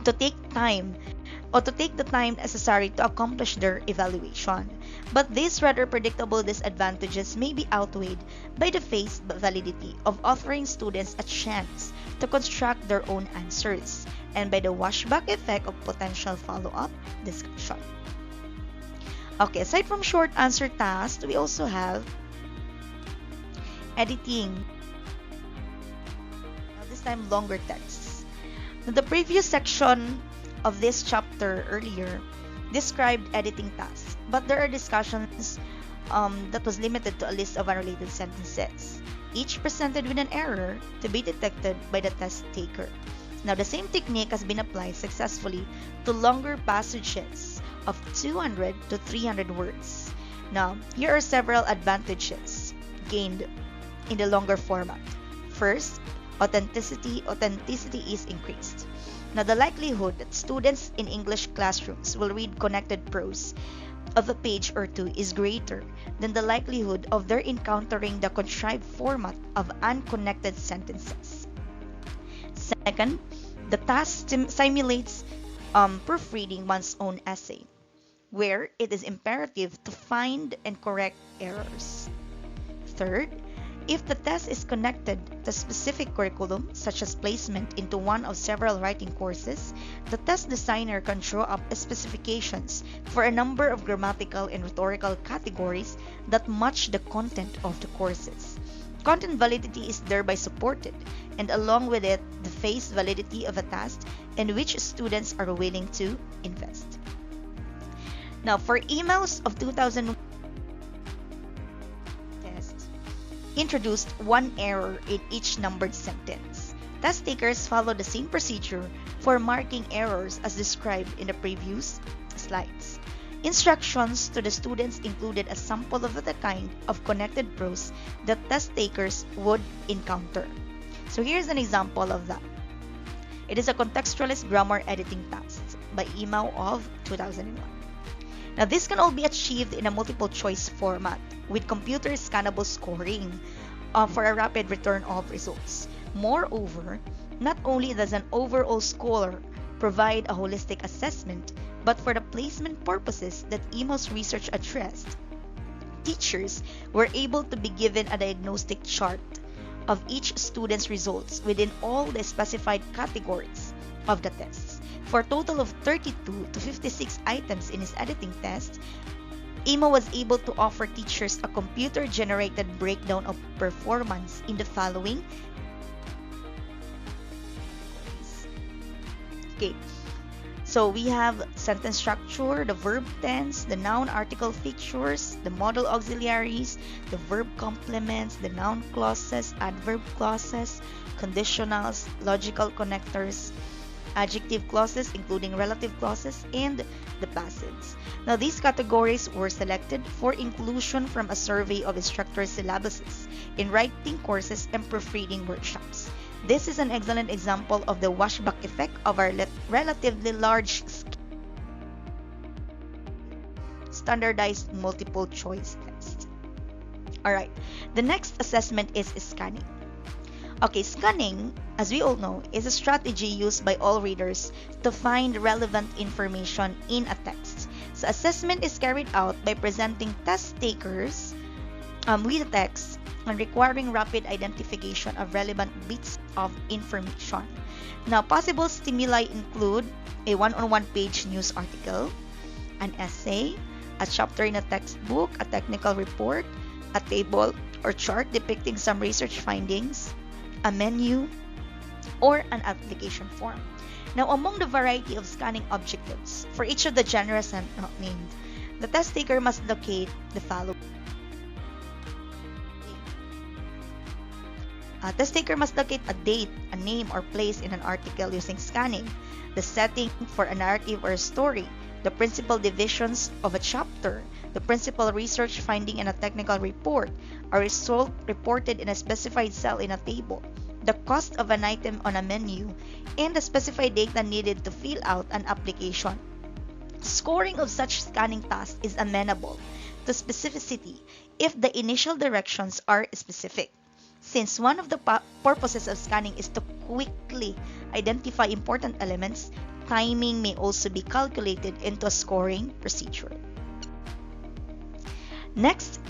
to take the time necessary to accomplish their evaluation. But these rather predictable disadvantages may be outweighed by the face validity of offering students a chance to construct their own answers, and by the washback effect of potential follow-up discussion. Okay, aside from short answer tasks, we also have editing. Now, this time longer texts. Now, the previous section of this chapter earlier described editing tasks, but there are discussions that was limited to a list of unrelated sentences, each presented with an error to be detected by the test taker. Now, the same technique has been applied successfully to longer passages of 200 to 300 words. Now, here are several advantages gained in the longer format. First, authenticity is increased. Now, the likelihood that students in English classrooms will read connected prose of a page or two is greater than the likelihood of their encountering the contrived format of unconnected sentences. Second, the task simulates proofreading one's own essay, where it is imperative to find and correct errors. Third, if the test is connected to specific curriculum, such as placement into one of several writing courses, the test designer can draw up specifications for a number of grammatical and rhetorical categories that match the content of the courses. Content validity is thereby supported, and along with it, the face validity of a task in which students are willing to invest. Now, for emails of 2001 test, introduced one error in each numbered sentence. Test takers follow the same procedure for marking errors as described in the previous slides. Instructions to the students included a sample of the kind of connected prose that test takers would encounter. So here's an example of that. It is a contextualist grammar editing task by email of 2001. Now, this can all be achieved in a multiple choice format with computer scannable scoring for a rapid return of results. Moreover, not only does an overall score provide a holistic assessment, but for the placement purposes that EMO's research addressed, teachers were able to be given a diagnostic chart of each student's results within all the specified categories of the tests. For a total of 32 to 56 items in his editing test, EMO was able to offer teachers a computer-generated breakdown of performance in the following. Okay, so we have sentence structure, the verb tense, the noun article features, the modal auxiliaries, the verb complements, the noun clauses, adverb clauses, conditionals, logical connectors, adjective clauses including relative clauses, and the passives. Now these categories were selected for inclusion from a survey of instructors' syllabuses in writing courses and proofreading workshops. This is an excellent example of the washback effect of our relatively large standardized multiple choice test. Alright, the next assessment is scanning. Okay, scanning, as we all know, is a strategy used by all readers to find relevant information in a text. So assessment is carried out by presenting test takers with a text and requiring rapid identification of relevant bits of information. Now, possible stimuli include a one-on-one page news article, an essay, a chapter in a textbook, a technical report, a table or chart depicting some research findings, a menu, or an application form. Now, among the variety of scanning objectives for each of the genres named, the test taker must locate the following. A test taker must locate a date, a name, or place in an article using scanning, the setting for a narrative or a story, the principal divisions of a chapter, the principal research finding in a technical report, a result reported in a specified cell in a table, the cost of an item on a menu, and the specified data needed to fill out an application. Scoring of such scanning tasks is amenable to specificity if the initial directions are specific. Since one of the purposes of scanning is to quickly identify important elements, timing may also be calculated into a scoring procedure. Next,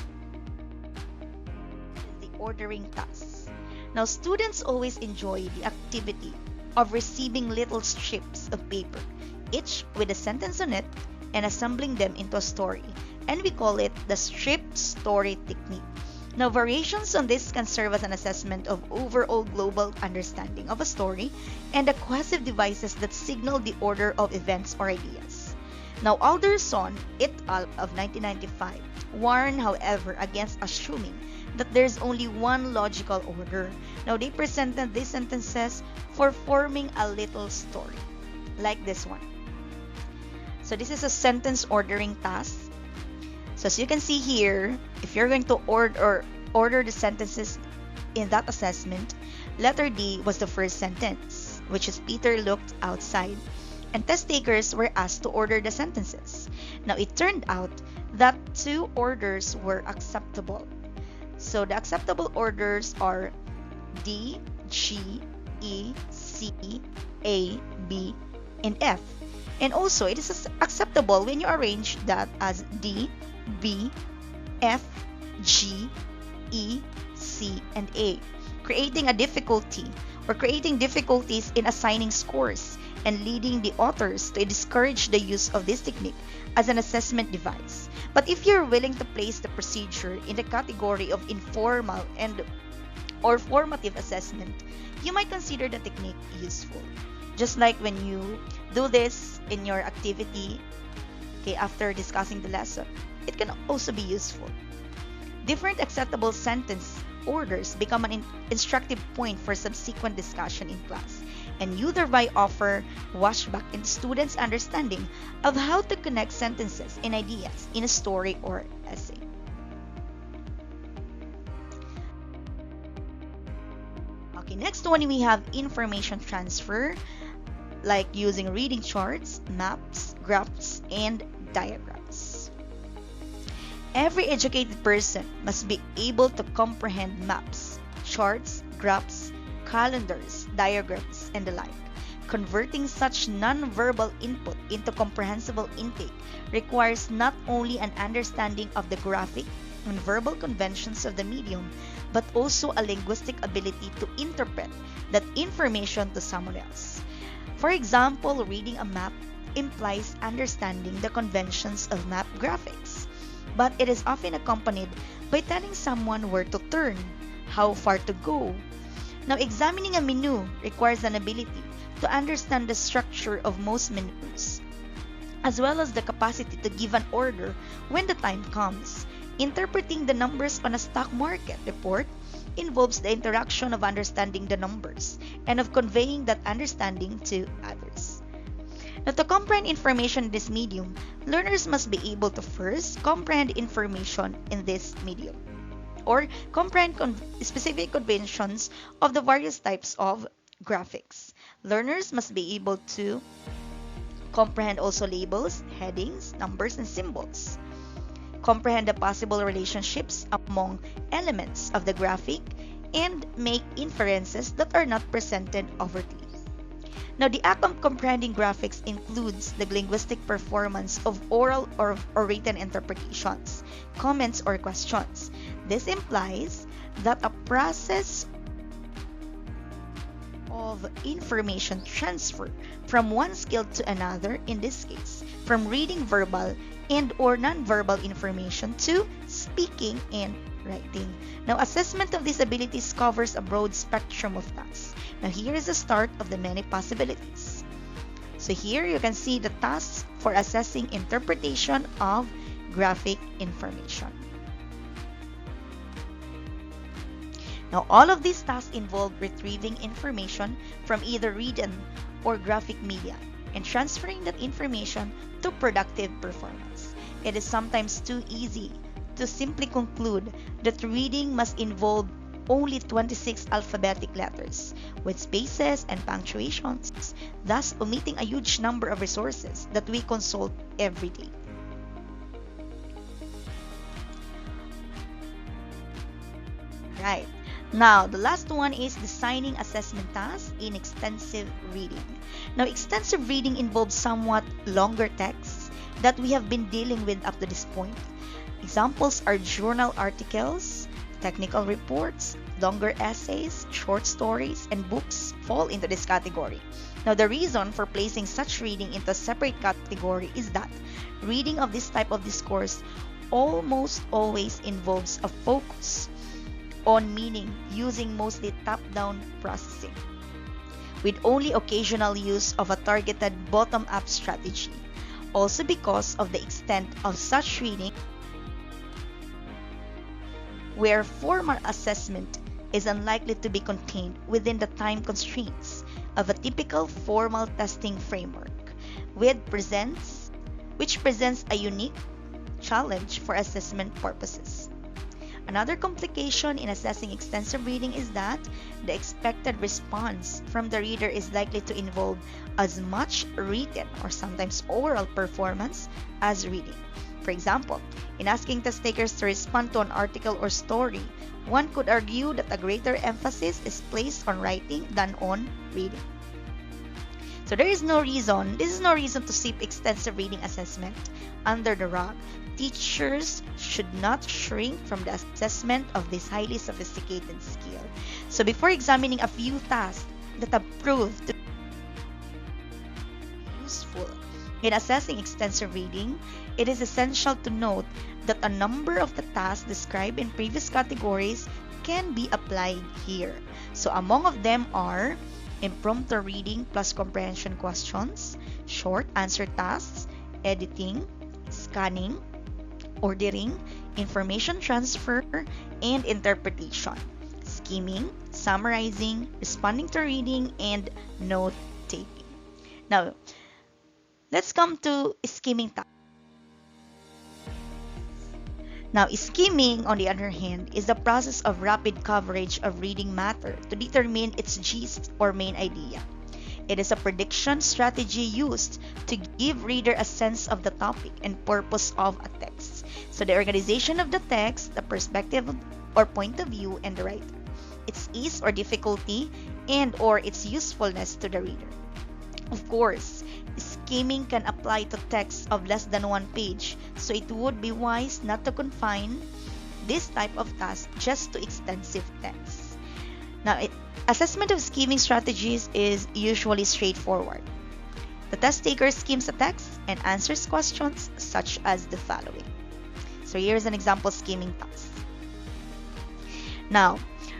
the ordering tasks. Now, students always enjoy the activity of receiving little strips of paper, each with a sentence on it, and assembling them into a story, and we call it the strip story technique. Now, variations on this can serve as an assessment of overall global understanding of a story and the cohesive devices that signal the order of events or ideas. Now, Alderson et al. Of 1995 warn, however, against assuming that there's only one logical order. Now, they presented these sentences for forming a little story, like this one. So, this is a sentence ordering task. So as you can see here, if you're going to order the sentences in that assessment, letter D was the first sentence, which is Peter looked outside. And test takers were asked to order the sentences. Now it turned out that two orders were acceptable. So the acceptable orders are D, G, E, C, A, B, and F. And also it is acceptable when you arrange that as D, B, F, G, E, C, and A, creating difficulties in assigning scores and leading the authors to discourage the use of this technique as an assessment device. But if you're willing to place the procedure in the category of informal or formative assessment, you might consider the technique useful. Just like when you do this in your activity, after discussing the lesson, it can also be useful. Different acceptable sentence orders become an instructive point for subsequent discussion in class, and you thereby offer washback in students' understanding of how to connect sentences and ideas in a story or essay. Okay, next one we have information transfer, like using reading charts, maps, graphs, and diagrams. Every educated person must be able to comprehend maps, charts, graphs, calendars, diagrams, and the like. Converting such non-verbal input into comprehensible intake requires not only an understanding of the graphic and verbal conventions of the medium, but also a linguistic ability to interpret that information to someone else. For example, reading a map implies understanding the conventions of map graphics, but it is often accompanied by telling someone where to turn, how far to go. Now, examining a menu requires an ability to understand the structure of most menus, as well as the capacity to give an order when the time comes. Interpreting the numbers on a stock market report involves the interaction of understanding the numbers and of conveying that understanding to others. Now, to comprehend information in this medium, learners must be able to first comprehend information in this medium, or comprehend specific conventions of the various types of graphics. Learners must be able to comprehend also labels, headings, numbers, and symbols. Comprehend the possible relationships among elements of the graphic, and make inferences that are not presented overtly. Now, the act of comprehending graphics includes the linguistic performance of oral or written interpretations, comments, or questions. This implies that a process of information transfer from one skill to another, in this case, from reading verbal and or non-verbal information to speaking and writing. Now, assessment of these abilities covers a broad spectrum of tasks. Now, here is the start of the many possibilities. So here you can see the tasks for assessing interpretation of graphic information. Now, all of these tasks involve retrieving information from either written or graphic media and transferring that information to productive performance. It is sometimes too easy to simply conclude that reading must involve only 26 alphabetic letters with spaces and punctuations, thus omitting a huge number of resources that we consult every day. Right. Now, the last one is designing assessment tasks in extensive reading. Now, extensive reading involves somewhat longer texts that we have been dealing with up to this point. Examples are journal articles, technical reports, longer essays, short stories, and books fall into this category. Now, the reason for placing such reading into a separate category is that reading of this type of discourse almost always involves a focus on meaning using mostly top-down processing, with only occasional use of a targeted bottom-up strategy. Also, because of the extent of such reading, where formal assessment is unlikely to be contained within the time constraints of a typical formal testing framework, which presents a unique challenge for assessment purposes. Another complication in assessing extensive reading is that the expected response from the reader is likely to involve as much written or sometimes oral performance as reading. For example, in asking test takers to respond to an article or story, one could argue that a greater emphasis is placed on writing than on reading. So this is no reason to sweep extensive reading assessment under the rug. Teachers should not shrink from the assessment of this highly sophisticated skill. So before examining a few tasks that have proved to be useful in assessing extensive reading, it is essential to note that a number of the tasks described in previous categories can be applied here. So among of them are impromptu reading plus comprehension questions, short answer tasks, editing, scanning, ordering, information transfer, and interpretation, skimming, summarizing, responding to reading, and note-taking. Now, let's come to skimming tasks. Now, skimming, on the other hand, is the process of rapid coverage of reading matter to determine its gist or main idea. It is a prediction strategy used to give reader a sense of the topic and purpose of a text. So the organization of the text, the perspective or point of view, and the writer, its ease or difficulty, and or its usefulness to the reader. Of course, skimming can apply to text of less than one page, so it would be wise not to confine this type of task just to extensive text. Now, assessment of skimming strategies is usually straightforward. The test taker skims a text and answers questions such as the following. So here's an example skimming task. Now,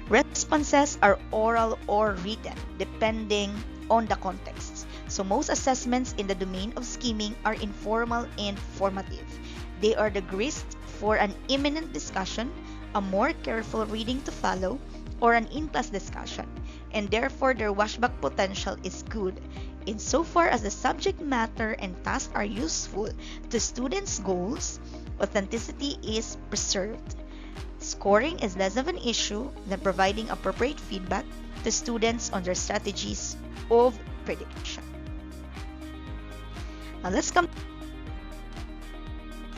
responses are oral or written depending on the context. So most assessments in the domain of skimming are informal and formative. They are the grist for an imminent discussion, a more careful reading to follow, or an in-class discussion, and therefore their washback potential is good insofar as the subject matter and tasks are useful to students' goals. Authenticity is preserved. Scoring is less of an issue than providing appropriate feedback to students on their strategies of prediction. Now let's come to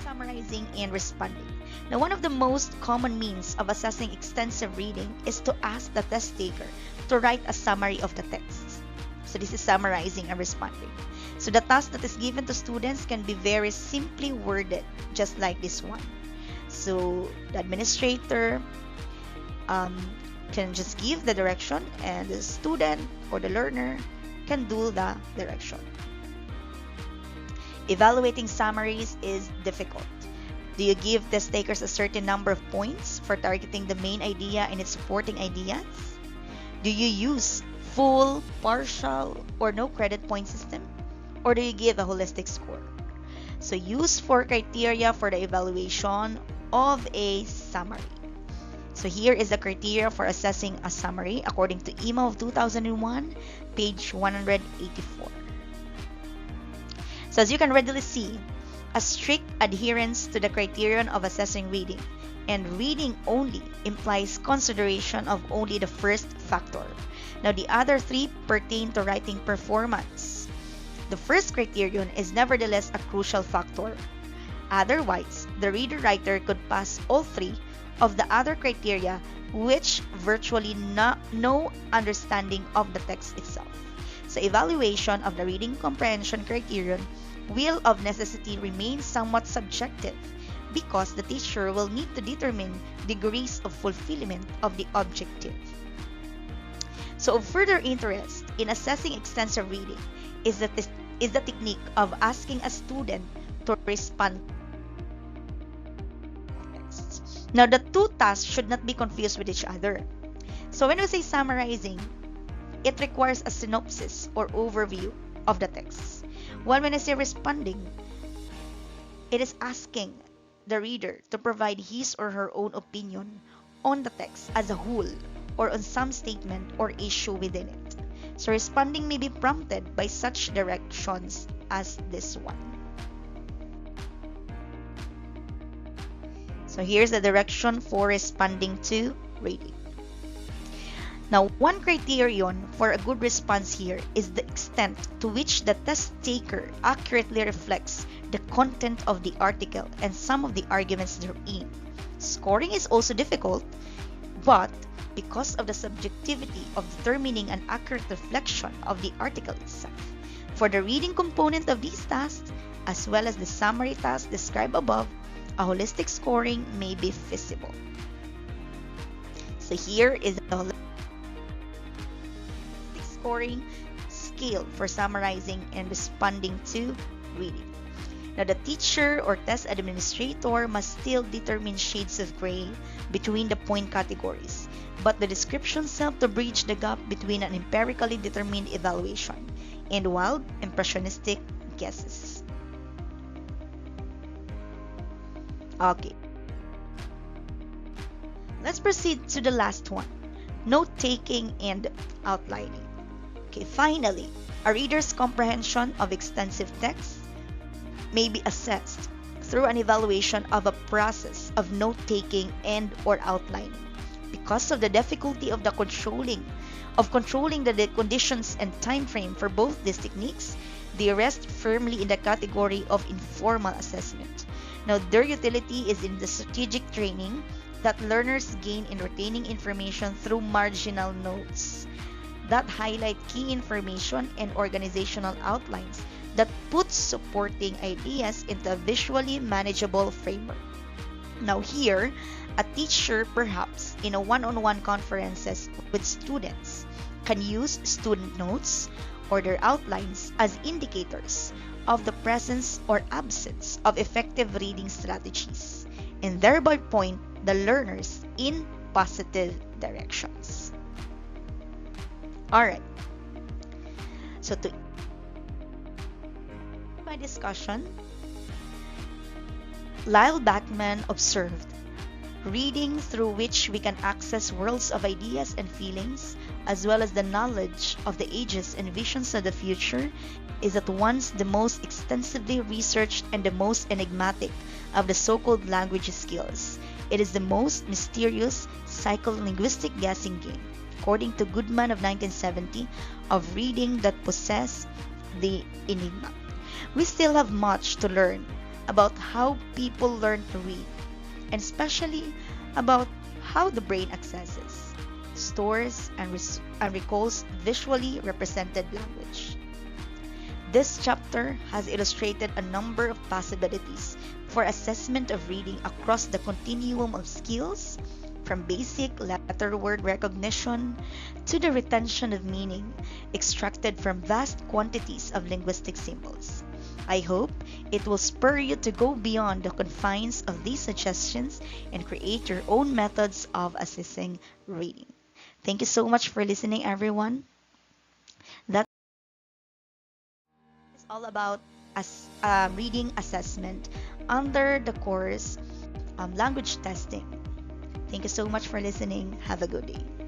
summarizing and responding. Now, one of the most common means of assessing extensive reading is to ask the test taker to write a summary of the text. So this is summarizing and responding. So the task that is given to students can be very simply worded, just like this one. So the administrator can just give the direction, and the student or the learner can do the direction. Evaluating summaries is difficult. Do you give test takers a certain number of points for targeting the main idea and its supporting ideas? Do you use full, partial, or no credit point system? Or do you give a holistic score? So use 4 criteria for the evaluation of a summary. So here is the criteria for assessing a summary according to EMA of 2001, page 184. So as you can readily see, a strict adherence to the criterion of assessing reading, and reading only implies consideration of only the first factor. Now the other 3 pertain to writing performance. The first criterion is nevertheless a crucial factor. Otherwise, the reader-writer could pass all 3 of the other criteria, which virtually no understanding of the text itself. So evaluation of the reading comprehension criterion will of necessity remain somewhat subjective because the teacher will need to determine degrees of fulfillment of the objective. So of further interest in assessing extensive reading is the technique of asking a student to respond to text. Now the 2 tasks should not be confused with each other. So when we say summarizing, it requires a synopsis or overview of the text. While when I say responding, it is asking the reader to provide his or her own opinion on the text as a whole or on some statement or issue within it. So responding may be prompted by such directions as this one. So here's the direction for responding to reading. Now, one criterion for a good response here is the extent to which the test taker accurately reflects the content of the article and some of the arguments therein. Scoring is also difficult, but because of the subjectivity of determining an accurate reflection of the article itself. For the reading component of these tasks, as well as the summary task described above, a holistic scoring may be feasible. So here is the holistic scoring scale for summarizing and responding to reading. Now, the teacher or test administrator must still determine shades of gray between the point categories, but the descriptions help to bridge the gap between an empirically determined evaluation and wild, impressionistic guesses. Okay. Let's proceed to the last one, note-taking and outlining. Okay, finally, a reader's comprehension of extensive text may be assessed through an evaluation of a process of note-taking and or outlining. Because of the difficulty of controlling the conditions and time frame for both these techniques, they rest firmly in the category of informal assessment. Now, their utility is in the strategic training that learners gain in retaining information through marginal notes. that highlight key information and organizational outlines that puts supporting ideas into a visually manageable framework. Now here, a teacher perhaps in a one-on-one conferences with students can use student notes or their outlines as indicators of the presence or absence of effective reading strategies and thereby point the learners in positive directions. Alright, so to my discussion, Lyle Bachman observed, reading through which we can access worlds of ideas and feelings, as well as the knowledge of the ages and visions of the future, is at once the most extensively researched and the most enigmatic of the so-called language skills. It is the most mysterious psycholinguistic guessing game, according to Goodman of 1970, of reading that possess the enigma. We still have much to learn about how people learn to read, and especially about how the brain accesses, stores, and recalls visually represented language. This chapter has illustrated a number of possibilities for assessment of reading across the continuum of skills, from basic letter word recognition to the retention of meaning extracted from vast quantities of linguistic symbols. I hope it will spur you to go beyond the confines of these suggestions and create your own methods of assessing reading. Thank you so much for listening, everyone. That is all about reading assessment under the course language testing. Thank you so much for listening. Have a good day.